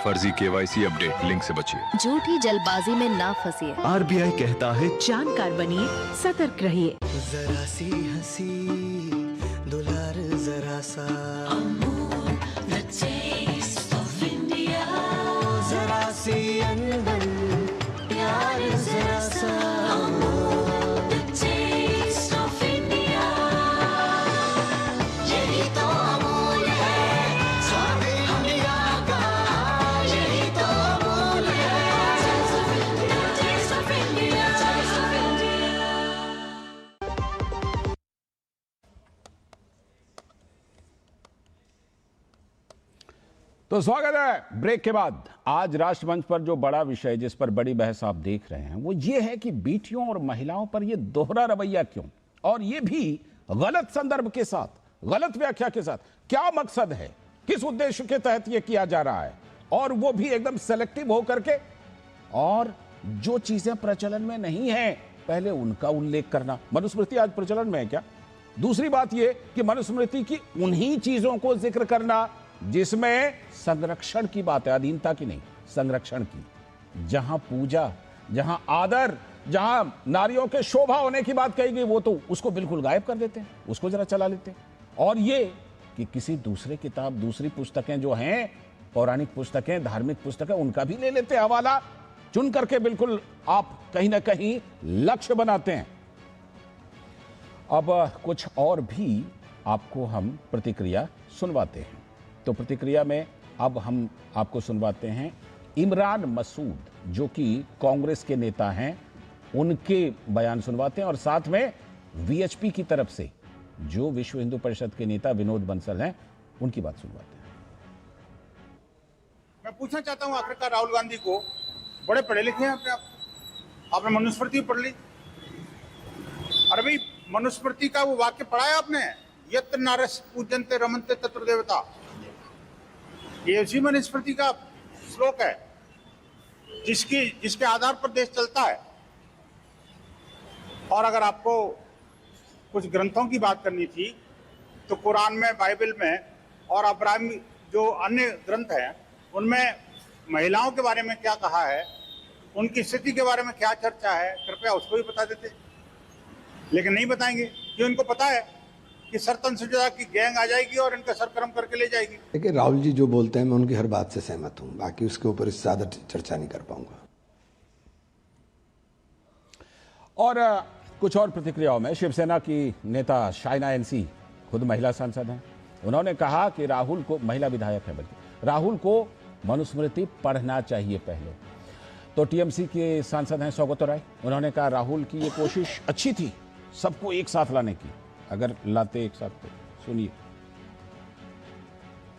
[SPEAKER 10] फर्जी केवाईसी अपडेट लिंक से बचिए।
[SPEAKER 11] झूठी जल्दबाजी में ना फंसिए।
[SPEAKER 10] आरबीआई कहता है
[SPEAKER 11] जानकार बनिए, सतर्क रहिए।
[SPEAKER 12] जरा सी हंसी दुलार जरा सा, जरा सी अनबन प्यार जरा सा,
[SPEAKER 1] तो स्वागत है ब्रेक के बाद। आज राष्ट्रमंच पर जो बड़ा विषय, जिस पर बड़ी बहस आप देख रहे हैं, वो ये है कि बेटियों और महिलाओं पर ये दोहरा रवैया क्यों, और ये भी गलत संदर्भ के साथ, गलत व्याख्या के साथ। क्या मकसद है, किस उद्देश्य के तहत ये किया जा रहा है, और वो भी एकदम सेलेक्टिव होकर के, और जो चीजें प्रचलन में नहीं है पहले उनका उल्लेख करना। मनुस्मृति आज प्रचलन में है क्या? दूसरी बात ये कि मनुस्मृति की उन्हीं चीजों को जिक्र करना जिसमें संरक्षण की बात है, अधीनता की नहीं, संरक्षण की। जहां पूजा, जहां आदर, जहां नारियों के शोभा होने की बात कही गई, वो तो उसको बिल्कुल गायब कर देते हैं, उसको जरा चला लेते हैं। और ये कि किसी दूसरे किताब, दूसरी पुस्तकें जो हैं, पौराणिक पुस्तकें, धार्मिक पुस्तकें, उनका भी ले लेते हैं हवाला, चुन करके बिल्कुल आप कहीं ना कहीं लक्ष्य बनाते हैं। अब कुछ और भी आपको हम प्रतिक्रिया सुनवाते हैं। तो प्रतिक्रिया में अब हम आपको सुनवाते हैं इमरान मसूद, जो कि कांग्रेस के नेता हैं, उनके बयान सुनवाते हैं, और साथ में वीएचपी की तरफ से जो विश्व हिंदू परिषद के नेता विनोद बंसल हैं, उनकी बात सुनवाते हैं।
[SPEAKER 13] मैं पूछना चाहता हूं, आखिरकार राहुल गांधी को, बड़े पढ़े लिखे हैं अपने आप, आपने मनुस्मृति पढ़ ली। अरे भाई, मनुस्मृति का वो वाक्य पढ़ा है आपने, यत्र नारस पूजन्ते रमन्ते तत्र देवता। ये उसी मनुस्मृति का श्लोक है जिसके आधार पर देश चलता है। और अगर आपको कुछ ग्रंथों की बात करनी थी तो कुरान में, बाइबल में और अब्राहम जो अन्य ग्रंथ हैं उनमें महिलाओं के बारे में क्या कहा है, उनकी स्थिति के बारे में क्या चर्चा है, कृपया उसको भी बता देते। लेकिन नहीं बताएंगे कि उनको पता है कि सरतन सुजदा की गैंग आ जाएगी और इनका सरकरम करके ले जाएगी।
[SPEAKER 14] देखिए, राहुल जी जो बोलते हैं मैं उनकी हर बात से सहमत हूं, बाकी उसके ऊपर इससे ज्यादा चर्चा नहीं कर पाऊंगा।
[SPEAKER 1] और कुछ और प्रतिक्रियाओं में शिवसेना की नेता शाइना एनसी, खुद महिला सांसद हैं, उन्होंने कहा कि राहुल को, महिला विधायक है बल्कि, राहुल को मनुस्मृति पढ़ना चाहिए पहले। तो टीएमसी के सांसद हैं सौगत राय, उन्होंने कहा राहुल की ये कोशिश अच्छी थी सबको एक साथ लाने की, अगर लाते एक साथ तो। सुनिए।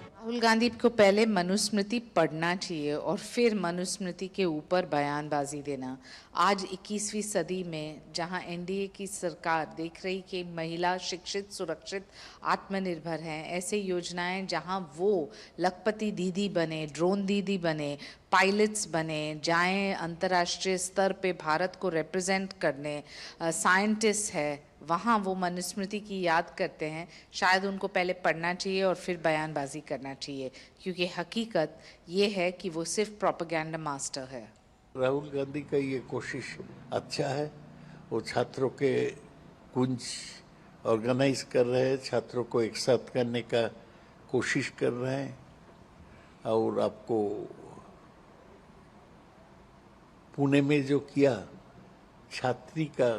[SPEAKER 15] राहुल गांधी को पहले मनुस्मृति पढ़ना चाहिए और फिर मनुस्मृति के ऊपर बयानबाजी देना। आज 21वीं सदी में जहां एनडीए की सरकार देख रही कि महिला शिक्षित, सुरक्षित, आत्मनिर्भर हैं, ऐसे योजनाएं जहां वो लखपति दीदी बने, ड्रोन दीदी बने, पायलट्स बने, जाएं अंतर्राष्ट्रीय स्तर पे भारत को रिप्रेजेंट करने, साइंटिस्ट है, वहाँ वो मनुस्मृति की याद करते हैं। शायद उनको पहले पढ़ना चाहिए और फिर बयानबाजी करना चाहिए, क्योंकि हकीकत ये है कि वो सिर्फ प्रोपेगेंडा मास्टर है।
[SPEAKER 16] राहुल गांधी का ये कोशिश अच्छा है, वो छात्रों के कुंज ऑर्गेनाइज कर रहे हैं, छात्रों को एक साथ करने का कोशिश कर रहे हैं। और आपको पुणे में जो किया छात्री का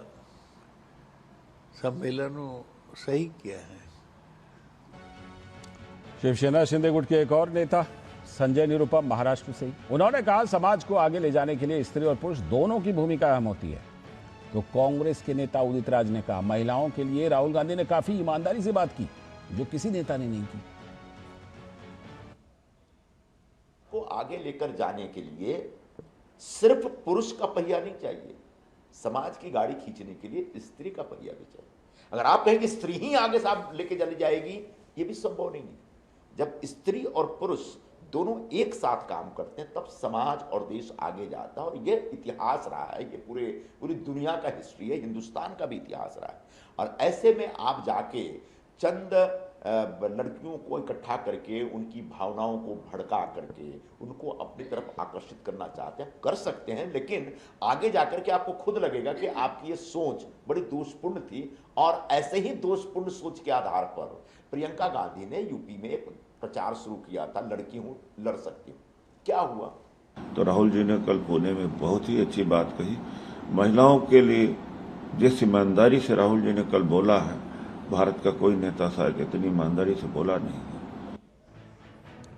[SPEAKER 16] सम्मेलन, वो सही किया है।
[SPEAKER 1] शिवसेना शिंदे गुट के एक और नेता संजय निरुपम महाराष्ट्र से ही, उन्होंने कहा समाज को आगे ले जाने के लिए स्त्री और पुरुष दोनों की भूमिका अहम होती है। तो कांग्रेस के नेता उदित राज ने कहा महिलाओं के लिए राहुल गांधी ने काफी ईमानदारी से बात की, जो किसी नेता ने नहीं की।
[SPEAKER 17] को आगे लेकर जाने के लिए सिर्फ पुरुष का पहिया नहीं चाहिए, समाज की गाड़ी खींचने के लिए स्त्री का पहिया भी चाहिए। अगर आप कहें कि स्त्री ही आगे साहब लेके चली जाएगी, ये भी संभव नहीं है। जब स्त्री और पुरुष दोनों एक साथ काम करते हैं तब समाज और देश आगे जाता है। और ये इतिहास रहा है, ये पूरी दुनिया का हिस्ट्री है, हिंदुस्तान का भी इतिहास रहा है। और ऐसे में आप जाके चंद लड़कियों को इकट्ठा करके उनकी भावनाओं को भड़का करके उनको अपनी तरफ आकर्षित करना चाहते हैं, कर सकते हैं, लेकिन आगे जाकर के आपको खुद लगेगा कि आपकी ये सोच बड़ी दोषपूर्ण थी। और ऐसे ही दोषपूर्ण सोच के आधार पर प्रियंका गांधी ने यूपी में एक प्रचार शुरू किया था, लड़की हूं लड़ सकती हूं। क्या हुआ?
[SPEAKER 18] तो राहुल जी ने कल पुणे में बहुत ही अच्छी बात कही। महिलाओं के लिए जिस ईमानदारी से राहुल जी ने कल बोला है, भारत का कोई नेता शायद इतनी ईमानदारी से बोला नहीं है।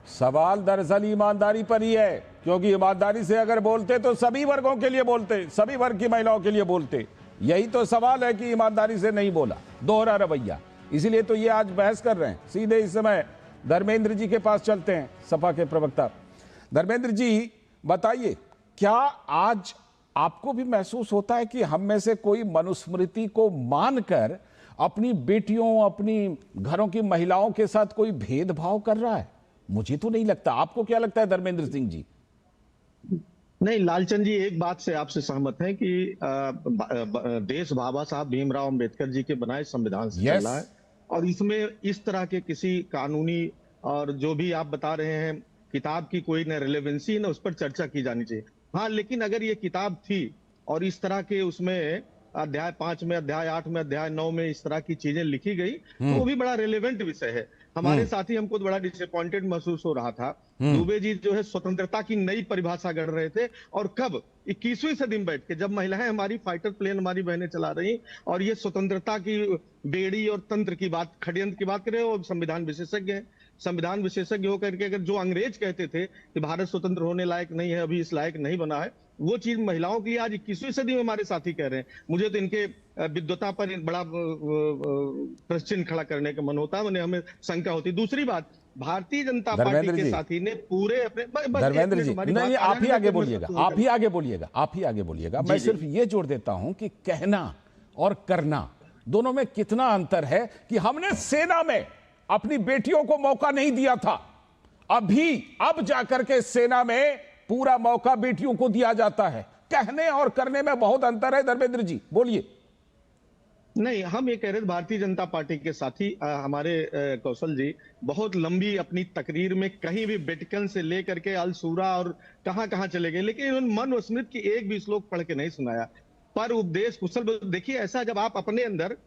[SPEAKER 1] सवाल दरअसल ईमानदारी पर ही है, क्योंकि ईमानदारी से अगर बोलते तो सभी वर्गों के लिए बोलते, सभी वर्ग की महिलाओं के लिए बोलते। यही तो सवाल है कि ईमानदारी से नहीं बोला, दोहरा रवैया। इसीलिए तो ये आज बहस कर रहे हैं। सीधे इस समय धर्मेंद्र जी के पास चलते हैं, सपा के प्रवक्ता। धर्मेंद्र जी बताइए, क्या आज आपको भी महसूस होता है कि हम में से कोई मनुस्मृति को मानकर अपनी बेटियों, अपनी घरों की महिलाओं के साथ कोई भेदभाव कर रहा है? मुझे तो नहीं लगता। आपको क्या लगता है धर्मेंद्र सिंह जी?
[SPEAKER 19] नहीं, लालचंद जी एक बात से आपसे सहमत हैं कि देश बाबा साहब भीमराव अंबेडकर जी के बनाए संविधान से चल रहा है, और इसमें इस तरह के किसी कानूनी और जो भी आप बता रहे हैं किताब की कोई न रिलेवेंसी न उस पर चर्चा की जानी चाहिए। हाँ, लेकिन अगर ये किताब थी और इस तरह के उसमें अध्याय 5 में, अध्याय 8 में, अध्याय 9 में इस तरह की चीजें लिखी गई तो वो भी बड़ा रेलेवेंट विषय है। हमारे साथी हमको बड़ा डिसअपॉइंटेड महसूस हो रहा था। दुबे जी जो है स्वतंत्रता की नई परिभाषा गढ़ रहे थे, और कब 21वीं सदी में बैठ के जब महिलाएं हमारी फाइटर प्लेन हमारी बहनें चला रही और ये स्वतंत्रता की बेड़ी और तंत्र की बात, षड्यंत्र की बात करें, और संविधान विशेषज्ञ हैं। संविधान विशेषज्ञ होकर के अगर जो अंग्रेज कहते थे कि भारत स्वतंत्र होने लायक नहीं है, अभी इस लायक नहीं बना है, वो चीज महिलाओं के लिए आज 21वीं सदी में हमारे साथी कह रहे हैं। मुझे तो इनके विद्वता पर बड़ा प्रश्न खड़ा करने का मन होता है, हमें शंका होती। दूसरी बात, भारतीय जनता पार्टी के साथी ने पूरे अपने
[SPEAKER 1] धर्मेंद्र जी, नहीं, आप ही आगे बोलिएगा, आप ही आगे बोलिएगा, आप ही आगे बोलिएगा। मैं सिर्फ ये जोड़ देता हूं कि कहना और करना दोनों में कितना अंतर है कि हमने सेना में अपनी बेटियों को मौका नहीं दिया था, अब जाकर के सेना में पूरा मौका बेटियों को दिया जाता है। कहने और करने में बहुत अंतर है। धर्मेंद्र जी बोलिए।
[SPEAKER 19] नहीं, हम ये कह रहे थे भारतीय जनता पार्टी के साथी हमारे कौशल जी बहुत लंबी अपनी तकरीर में कहीं भी वेटिकन से लेकर के अलसूरा और कहां चले गए, लेकिन उन्होंने मनुस्मृति की एक भी श्लोक पढ़ के नहीं सुनाया। पर उपदेश कुशल, देखिए ऐसा जब आप अपने अंदर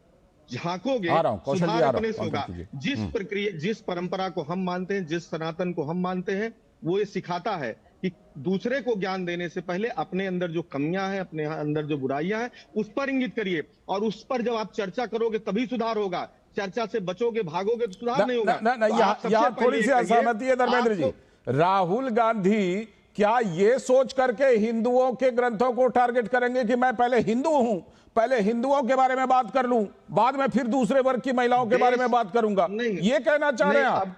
[SPEAKER 19] झांकोगे सुधार अपने से होगा। जिस प्रक्रिया, जिस परंपरा को हम मानते हैं, जिस सनातन को हम मानते हैं, वो ये सिखाता है कि दूसरे को ज्ञान देने से पहले अपने अंदर जो कमियां हैं, अपने अंदर जो बुराइयां हैं, उस पर इंगित करिए, और उस पर जब आप चर्चा करोगे तभी सुधार होगा। चर्चा से बचोगे, भागोगे तो सुधार नहीं होगा।
[SPEAKER 1] यहाँ थोड़ी सी असहमति है धर्मेंद्र जी। राहुल गांधी क्या ये सोच करके हिंदुओं के ग्रंथों को टारगेट करेंगे कि मैं पहले हिंदू हूं, पहले हिंदुओं के बारे में बात कर लूं, बाद में फिर दूसरे वर्ग की महिलाओं के बारे में बात करूंगा? ये कहना चाह रहे हैं आप?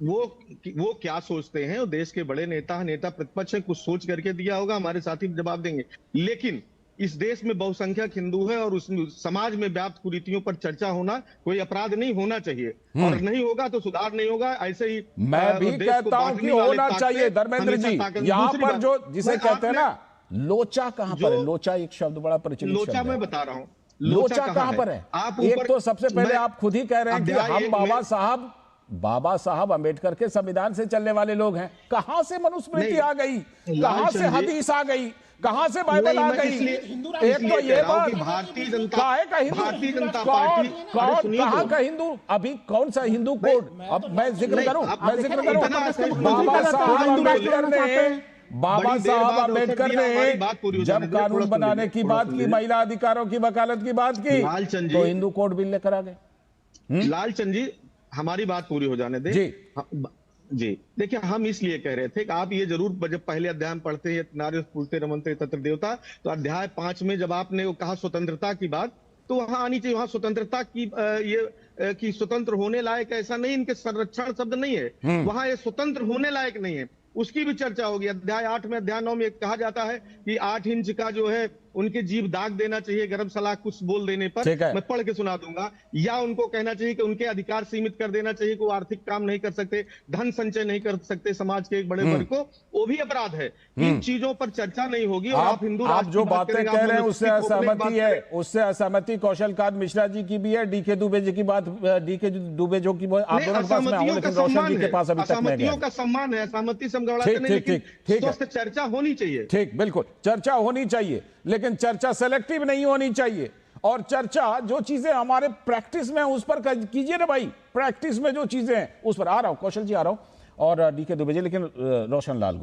[SPEAKER 19] वो क्या सोचते हैं? वो देश के बड़े नेता प्रतिपक्ष है, कुछ सोच करके दिया होगा, हमारे साथी जवाब देंगे। लेकिन इस देश में बहुसंख्यक हिंदू है और उस समाज में व्याप्त कुरीतियों पर चर्चा होना कोई अपराध नहीं होना चाहिए, और नहीं होगा तो सुधार नहीं होगा। ऐसे ही
[SPEAKER 1] मैं भी कहता हूं कि होना चाहिए। धर्मेंद्र जी, यहाँ पर जो जिसे कहते हैं ना लोचा, कहां पर है लोचा? एक शब्द बड़ा प्रचलित
[SPEAKER 19] लोचा मैं बता रहा हूं,
[SPEAKER 1] लोचा कहां पर है? एक तो सबसे पहले आप खुद ही कह रहे हैं कि हम बाबा साहब अंबेडकर के संविधान से चलने वाले लोग हैं। कहां से मनुस्मृति आ गई, कहां से हदीस आ गई, कहां से बाइबल आ गई? एक तो ये बात,
[SPEAKER 19] भारतीय जनता
[SPEAKER 1] पार्टी कहां का हिंदू, अभी कौन सा हिंदू कोड? अब मैं जिक्र करूं बाबा साहब आंबेडकर ने जब कानून बनाने की बात की, महिला अधिकारों की वकालत की बात की, तो हिंदू कोड बिल लेकर आ गए।
[SPEAKER 19] लालचंद जी, हमारी बात पूरी हो जाने दें जी। देखिए, हम इसलिए कह रहे थे कि आप ये जरूर जब पहले अध्याय में पढ़ते हैं नार्य पूजते रमनते तत्र देवता, तो अध्याय 5 में जब आपने कहा स्वतंत्रता की बात, तो वहां आनी चाहिए, वहां स्वतंत्रता की कि स्वतंत्र होने लायक ऐसा नहीं, इनके संरक्षण शब्द नहीं है, वहां ये स्वतंत्र होने लायक नहीं है, उसकी भी चर्चा होगी। अध्याय 8 में, अध्याय 9 में कहा जाता है कि 8 इंच का जो है उनके जीभ दाग देना चाहिए गरम सलाह कुछ बोल देने पर। मैं पढ़ के सुना दूंगा। या उनको कहना चाहिए कि उनके अधिकार सीमित कर देना चाहिए कि वो आर्थिक काम नहीं कर सकते, धन संचय नहीं कर सकते समाज के एक बड़े वर्ग को, वो भी अपराध है। इन चीजों पर चर्चा नहीं होगी। और आप हिंदू
[SPEAKER 1] आप जो बातें कह रहे हैं उससे असहमति है, उससे असहमति कौशल कांत मिश्रा जी की भी है, डीके दुबे जी की बात, डीके दुबे जो की आप दोनों के पास में हूं, लेकिन रोशन जी के पास अभी तक नहीं गया।
[SPEAKER 19] का सम्मान है, सहमति से हम गड़बड़ाते नहीं, लेकिन स्वस्थ चर्चा होनी चाहिए।
[SPEAKER 1] ठीक, बिल्कुल चर्चा होनी चाहिए, लेकिन चर्चा सेलेक्टिव नहीं होनी चाहिए। और चर्चा जो चीजें हमारे प्रैक्टिस में उस पर कीजिए ना भाई, प्रैक्टिस में जो चीजें हैं उस पर। आ रहा हूं कौशल जी, आ रहा हूं, और डीके दुबे जी, लेकिन रोशन लाल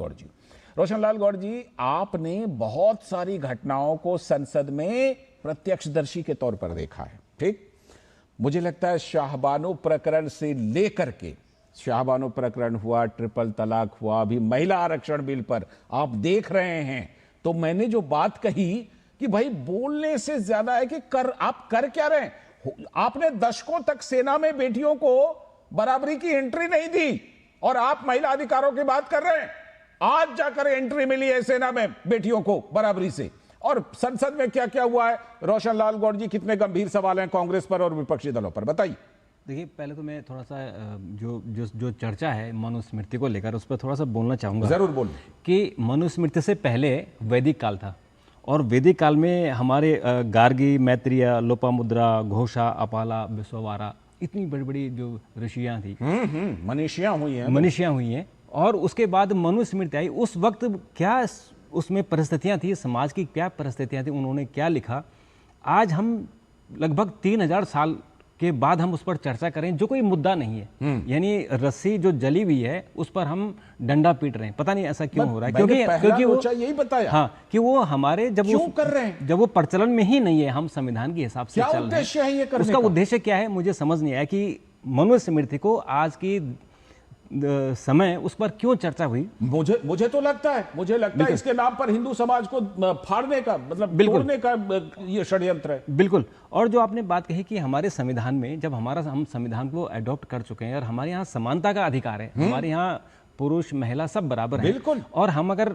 [SPEAKER 1] गौड़ जी, आपने बहुत सारी घटनाओं को संसद में प्रत्यक्षदर्शी के तौर पर देखा है, ठीक? मुझे लगता है शाहबानो प्रकरण से लेकर के, शाहबानो प्रकरण हुआ, ट्रिपल तलाक हुआ, अभी महिला आरक्षण बिल पर आप देख रहे हैं। तो मैंने जो बात कही कि भाई बोलने से ज्यादा है कि आप कर क्या रहे हैं। आपने दशकों तक सेना में बेटियों को बराबरी की एंट्री नहीं दी, और आप महिला अधिकारों की बात कर रहे हैं। आज जाकर एंट्री मिली है सेना में बेटियों को बराबरी से। और संसद में क्या क्या हुआ है, रोशन लाल गौड़ जी, कितने गंभीर सवाल हैं कांग्रेस पर और विपक्षी दलों पर, बताइए।
[SPEAKER 20] देखिए, पहले तो मैं थोड़ा सा जो चर्चा है मनुस्मृति को लेकर, उस पर थोड़ा सा बोलना चाहूँगा।
[SPEAKER 1] जरूर बोलिए।
[SPEAKER 20] कि मनुस्मृति से पहले वैदिक काल था, और वैदिक काल में हमारे गार्गी, मैत्रेय, लोपामुद्रा, घोषा, अपाला, विश्ववारा, इतनी बड़ी बड़ी जो ऋषियाँ थी,
[SPEAKER 1] मनीषियाँ हुई हैं।
[SPEAKER 20] और उसके बाद मनुस्मृति आई। उस वक्त क्या उसमें परिस्थितियाँ थी, समाज की क्या परिस्थितियाँ थी, उन्होंने क्या लिखा, आज हम लगभग 3000 साल के बाद हम उस पर चर्चा करें, जो कोई मुद्दा नहीं है। यानी रस्सी जो जली हुई है उस पर हम डंडा पीट रहे हैं, पता नहीं ऐसा क्यों हो रहा है, क्योंकि वो
[SPEAKER 1] यही बताया,
[SPEAKER 20] हाँ, कि वो हमारे जब वो प्रचलन में ही नहीं है, हम संविधान के हिसाब से चल रहे हैं। उसका उद्देश्य क्या है मुझे समझ नहीं आया कि मनुस्मृति को आज की समय उस पर क्यों चर्चा हुई।
[SPEAKER 1] मुझे तो लगता है इसके नाम पर हिंदू समाज को फाड़ने का, मतलब तोड़ने का ये षड्यंत्र है।
[SPEAKER 20] बिल्कुल। और जो आपने बात कही कि हमारे संविधान में जब हम संविधान को अडॉप्ट कर चुके हैं और हमारे यहाँ समानता का अधिकार है, हमारे यहाँ पुरुष महिला सब बराबर है,
[SPEAKER 1] बिल्कुल।
[SPEAKER 20] और हम अगर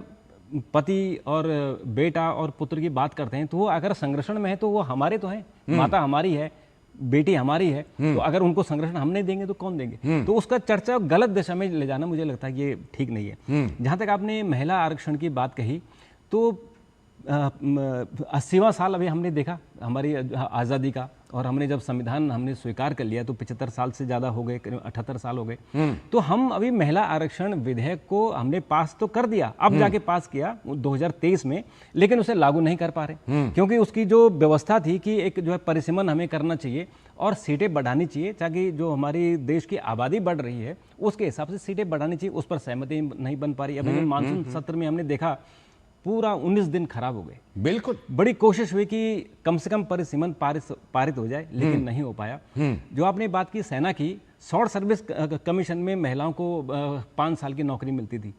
[SPEAKER 20] पति और बेटा और पुत्र की बात करते हैं तो वो अगर संरक्षण में है तो वो हमारे तो है, माता हमारी है, बेटी हमारी है, तो अगर उनको संरक्षण हम नहीं देंगे तो कौन देंगे। तो उसका चर्चा गलत दिशा में ले जाना मुझे लगता है कि ये ठीक नहीं है। जहां तक आपने महिला आरक्षण की बात कही, तो 80वां साल अभी हमने देखा हमारी आज़ादी का, और हमने जब संविधान हमने स्वीकार कर लिया तो 75 साल से ज़्यादा हो गए, 78 साल हो गए। तो हम अभी महिला आरक्षण विधेयक को हमने पास तो कर दिया, अब जाके पास किया 2023 में, लेकिन उसे लागू नहीं कर पा रहे, क्योंकि उसकी जो व्यवस्था थी कि एक जो है परिसीमन हमें करना चाहिए और सीटें बढ़ानी चाहिए, ताकि जो हमारी देश की आबादी बढ़ रही है उसके हिसाब से सीटें बढ़ानी चाहिए, उस पर सहमति नहीं बन पा रही। अभी मानसून सत्र में हमने देखा पूरा 19 दिन खराब हो गए।
[SPEAKER 1] बिल्कुल।
[SPEAKER 20] बड़ी कोशिश हुई कि कम से कम परिसीमन पारित हो जाए, लेकिन नहीं हो पाया। जो आपने बात की सेना की, शॉर्ट सर्विस कमीशन में महिलाओं को 5 साल की नौकरी मिलती थी,